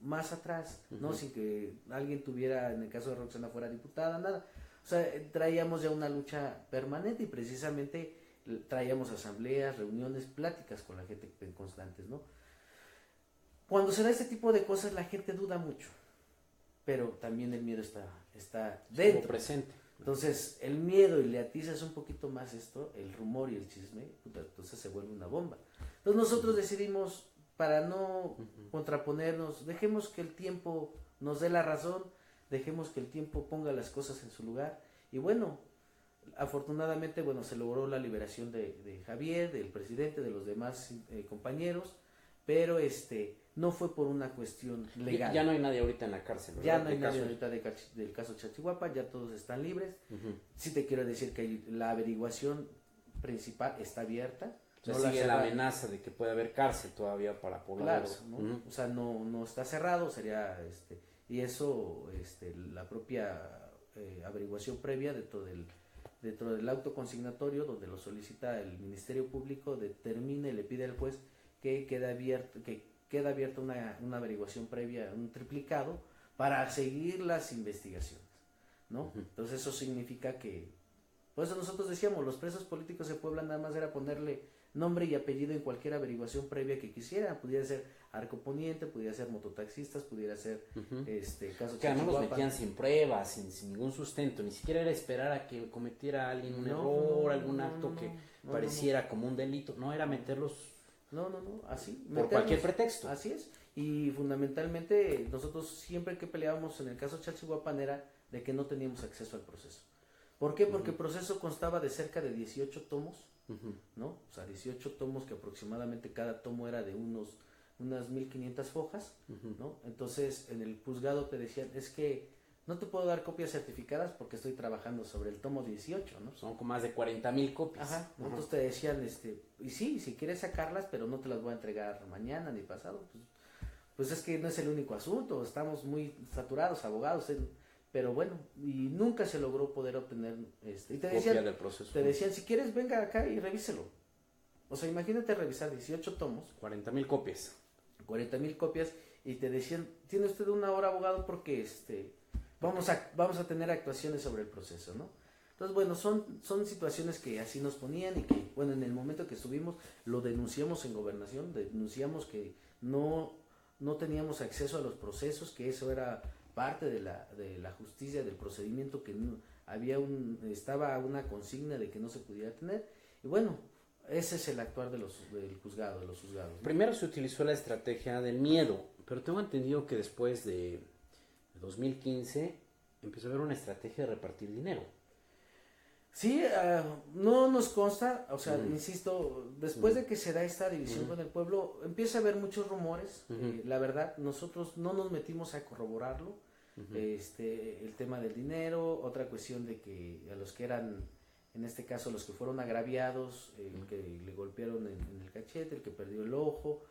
más atrás, ¿no? Sin que alguien tuviera, en el caso de Roxana, fuera diputada, nada. O sea, traíamos ya una lucha permanente y precisamente traíamos asambleas, reuniones, pláticas con la gente constantes, ¿no? Cuando se da este tipo de cosas la gente duda mucho, pero también el miedo está dentro. Como presente. Entonces, el miedo y le atizas un poquito más esto, el rumor y el chisme, entonces se vuelve una bomba. Entonces nosotros decidimos, para no contraponernos, dejemos que el tiempo nos dé la razón, dejemos que el tiempo ponga las cosas en su lugar. Y bueno, afortunadamente, bueno, se logró la liberación de Javier, del presidente, de los demás compañeros, pero no fue por una cuestión legal. Ya no hay nadie ahorita en la cárcel, ¿verdad? Ya no hay nadie ahorita del caso Chalchihuapan, ya todos están libres. Sí te quiero decir que la averiguación principal está abierta. O sea, sigue la amenaza de que puede haber cárcel todavía para pobladores. Claro, ¿no? O sea, no está cerrado, sería y eso la propia averiguación previa dentro del auto consignatorio donde lo solicita el Ministerio Público determina y le pide al juez que queda abierta una averiguación previa, un triplicado para seguir las investigaciones, ¿no? Entonces eso significa que, por eso nosotros decíamos, los presos políticos de Puebla nada más era ponerle nombre y apellido en cualquier averiguación previa que quisiera, pudiera ser arcoponiente, pudiera ser mototaxistas, pudiera ser caso que además los metían sin pruebas, sin ningún sustento, ni siquiera era esperar a que cometiera alguien un error, algún acto que pareciera como un delito, no era meterlos así. Por cualquier pretexto. Así es. Y fundamentalmente nosotros siempre que peleábamos en el caso Chalchihuapan era de que no teníamos acceso al proceso. ¿Por qué? Porque el proceso constaba de cerca de 18 tomos, ¿no? O sea, 18 tomos que aproximadamente cada tomo era de unas 1500 hojas, ¿no? Entonces en el juzgado te decían, es que no te puedo dar copias certificadas porque estoy trabajando sobre el tomo 18, ¿no? Son con más de 40,000 copias. Ajá. Entonces te decían, y sí, si quieres sacarlas, pero no te las voy a entregar mañana ni pasado. Pues es que no es el único asunto, estamos muy saturados, abogados, pero bueno, y nunca se logró poder obtener, y te decían, copia del proceso. Te decían, si quieres, venga acá y revíselo. O sea, imagínate revisar 18 tomos. 40,000 copias. 40,000 copias, y te decían, tiene usted una hora, abogado, porque vamos a tener actuaciones sobre el proceso, ¿no? Entonces, bueno, son situaciones que así nos ponían y que, bueno, en el momento que estuvimos, lo denunciamos en Gobernación, denunciamos que no teníamos acceso a los procesos, que eso era parte de la justicia, del procedimiento, que estaba una consigna de que no se pudiera tener, y bueno, ese es el actuar del juzgado, de los juzgados, ¿no? Primero se utilizó la estrategia del miedo, pero tengo entendido que después de 2015 empezó a haber una estrategia de repartir dinero. Sí, no nos consta, o sea, insisto, después de que se da esta división con el pueblo, empieza a haber muchos rumores, la verdad, nosotros no nos metimos a corroborarlo, el tema del dinero, otra cuestión de que a los que eran, en este caso los que fueron agraviados, el que le golpearon en el cachete, el que perdió el ojo,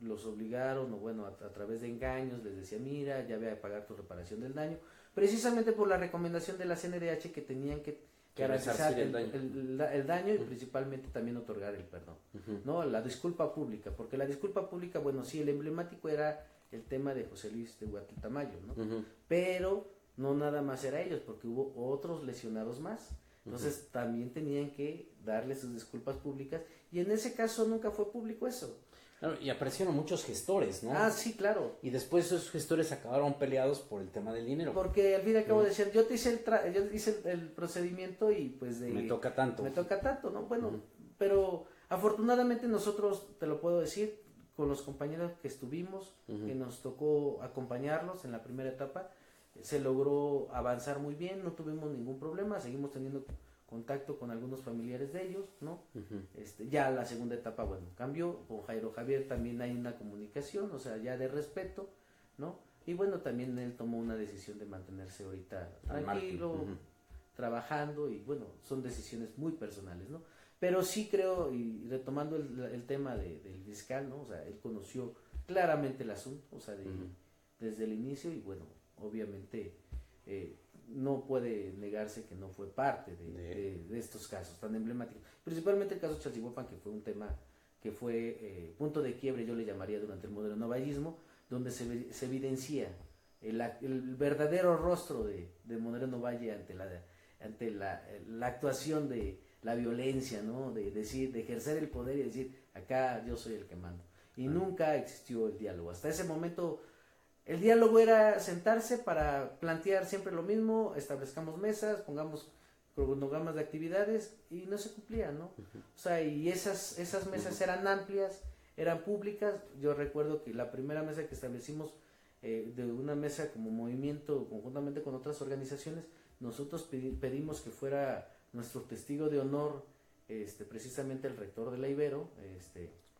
los obligaron, o bueno, a través de engaños, les decía, mira, ya ve a pagar tu reparación del daño, precisamente por la recomendación de la CNDH que tenían que garantizar el daño y principalmente también otorgar el perdón, ¿no? La disculpa pública, porque la disculpa pública, bueno, sí, el emblemático era el tema de José Luis de Huatl Tamayo, ¿no? Pero no nada más era ellos, porque hubo otros lesionados más, entonces también tenían que darle sus disculpas públicas, y en ese caso nunca fue público eso. Claro, y aparecieron muchos gestores, ¿no? Ah, sí, claro. Y después esos gestores acabaron peleados por el tema del dinero. Porque al fin y al cabo decían, yo hice el procedimiento y pues me toca tanto. Me toca tanto, ¿no? Bueno, pero afortunadamente nosotros, te lo puedo decir, con los compañeros que estuvimos, que nos tocó acompañarlos en la primera etapa, se logró avanzar muy bien, no tuvimos ningún problema, seguimos teniendo contacto con algunos familiares de ellos, ¿no? Ya la segunda etapa, bueno, cambió, con Jairo Javier también hay una comunicación, o sea, ya de respeto, ¿no? Y bueno, también él tomó una decisión de mantenerse ahorita tranquilo, trabajando, y bueno, son decisiones muy personales, ¿no? Pero sí creo, y retomando el tema del fiscal, ¿no? O sea, él conoció claramente el asunto, o sea, desde el inicio, y bueno, obviamente no puede negarse que no fue parte de estos casos tan emblemáticos. Principalmente el caso Chalchihuapan, que fue un tema que fue punto de quiebre, yo le llamaría, durante el moderno novallismo, donde se evidencia el verdadero rostro de Moreno Valle ante la actuación de la violencia, ¿no? De ejercer el poder y decir, acá yo soy el que mando. Y nunca existió el diálogo. Hasta ese momento el diálogo era sentarse para plantear siempre lo mismo, establezcamos mesas, pongamos cronogramas de actividades, y no se cumplía, ¿no? O sea, y esas mesas eran amplias, eran públicas. Yo recuerdo que la primera mesa que establecimos, de una mesa como movimiento conjuntamente con otras organizaciones, nosotros pedimos que fuera nuestro testigo de honor, precisamente el rector de la Ibero,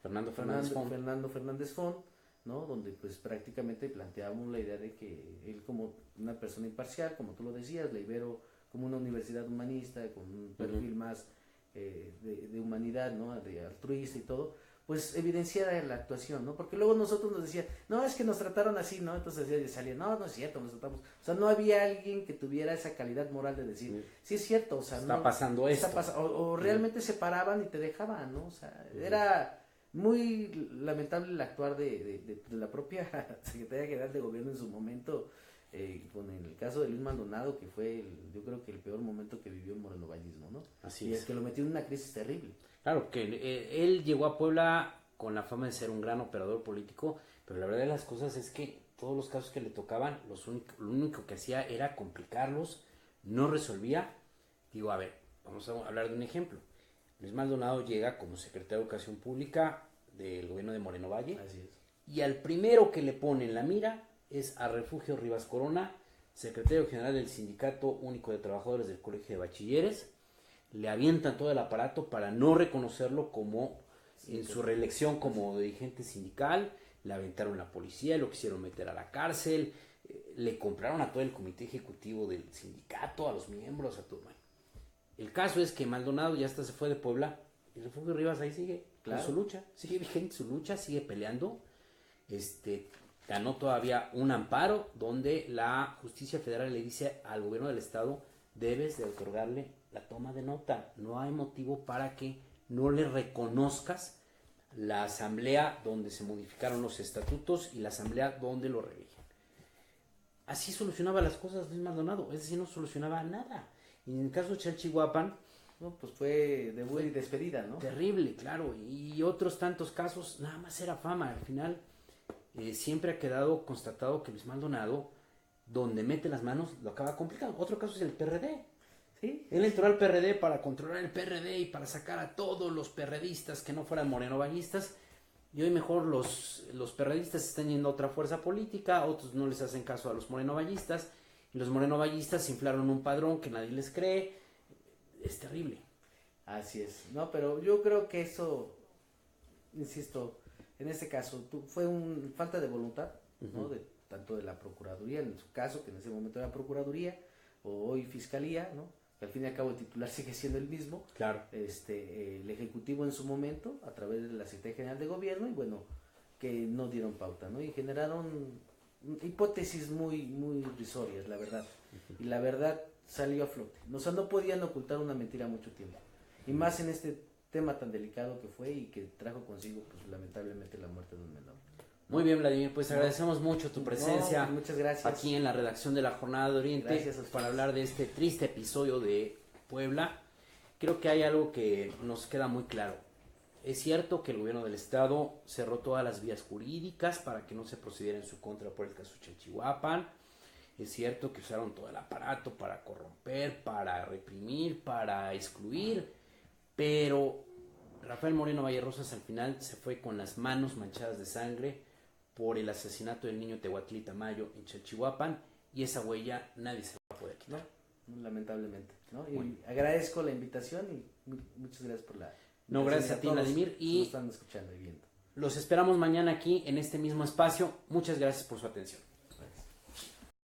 Fernando Fernández Font, ¿no? Donde pues prácticamente planteábamos la idea de que él, como una persona imparcial, como tú lo decías, la Ibero como una universidad humanista, con un perfil más de humanidad, ¿no? De altruista y todo, pues evidenciara la actuación, ¿no? Porque luego nosotros nos decían, no, es que nos trataron así, ¿no? Entonces salía, no es cierto, nos tratamos, o sea, no había alguien que tuviera esa calidad moral de decir, sí es cierto, o sea, está pasando esto. O realmente se paraban y te dejaban, ¿no? O sea, era muy lamentable el actuar de la propia Secretaría General de Gobierno en su momento, con el caso de Luis Maldonado, que fue yo creo que el peor momento que vivió el morenovallismo, ¿no? Así y es. el que lo metió en una crisis terrible. Claro, que él llegó a Puebla con la fama de ser un gran operador político, pero la verdad de las cosas es que todos los casos que le tocaban, lo único que hacía era complicarlos, no resolvía. Digo, a ver, vamos a hablar de un ejemplo. Luis Maldonado llega como secretario de Educación Pública del gobierno de Moreno Valle. Así es. Y al primero que le pone en la mira es a Refugio Rivas Corona, secretario general del Sindicato Único de Trabajadores del Colegio de Bachilleres. Le avientan todo el aparato para no reconocerlo como en su reelección como dirigente sindical. Le aventaron la policía, lo quisieron meter a la cárcel, le compraron a todo el comité ejecutivo del sindicato, a los miembros, a todo. Bueno, el caso es que Maldonado ya hasta se fue de Puebla y Refugio Rivas ahí sigue, claro, con su lucha, sigue vigente su lucha, sigue peleando. Ganó todavía un amparo donde la justicia federal le dice al gobierno del estado, debes de otorgarle la toma de nota, no hay motivo para que no le reconozcas la asamblea donde se modificaron los estatutos y la asamblea donde lo reeligen. Así solucionaba las cosas Luis Maldonado, es decir, no solucionaba nada. Y en el caso de Chalchihuapan, no, pues fue debut y despedida, ¿no? Terrible, claro, y otros tantos casos, nada más era fama. Al final siempre ha quedado constatado que Luis Maldonado, donde mete las manos, lo acaba complicado. Otro caso es el PRD. ¿Sí? Él entró al PRD para controlar el PRD y para sacar a todos los perredistas que no fueran morenovallistas, y hoy mejor los perredistas están yendo a otra fuerza política, otros no les hacen caso a los morenovallistas, y los morenovallistas inflaron un padrón que nadie les cree. Es terrible. Así es. No, pero yo creo que eso, insisto, en este caso fue una falta de voluntad, ¿no? Tanto de la Procuraduría, en su caso, que en ese momento era Procuraduría, o hoy Fiscalía, ¿no? Que al fin y al cabo el titular sigue siendo el mismo. Claro. El Ejecutivo en su momento, a través de la Secretaría General de Gobierno, y bueno, que no dieron pauta, ¿no? Y generaron hipótesis muy, muy risorias, la verdad. Y la verdad salió a flote. O sea, no podían ocultar una mentira mucho tiempo. Y más en este tema tan delicado que fue y que trajo consigo, pues lamentablemente, la muerte de un menor. Muy bien, Vladimir, pues agradecemos mucho tu presencia, pues muchas gracias, aquí en la redacción de la Jornada de Oriente para hablar de este triste episodio de Puebla. Creo que hay algo que nos queda muy claro. Es cierto que el gobierno del estado cerró todas las vías jurídicas para que no se procediera en su contra por el caso Chalchihuapan. Es cierto que usaron todo el aparato para corromper, para reprimir, para excluir, pero Rafael Moreno Valle Rosas al final se fue con las manos manchadas de sangre por el asesinato del niño Tehuatlí Tamayo en Chalchihuapan, y esa huella nadie se va a poder quitar. No, lamentablemente, ¿no? Y bueno, agradezco la invitación y muchas gracias por la... No, gracias a ti, Vladimir, y están escuchando y viendo. Los esperamos mañana aquí en este mismo espacio. Muchas gracias por su atención.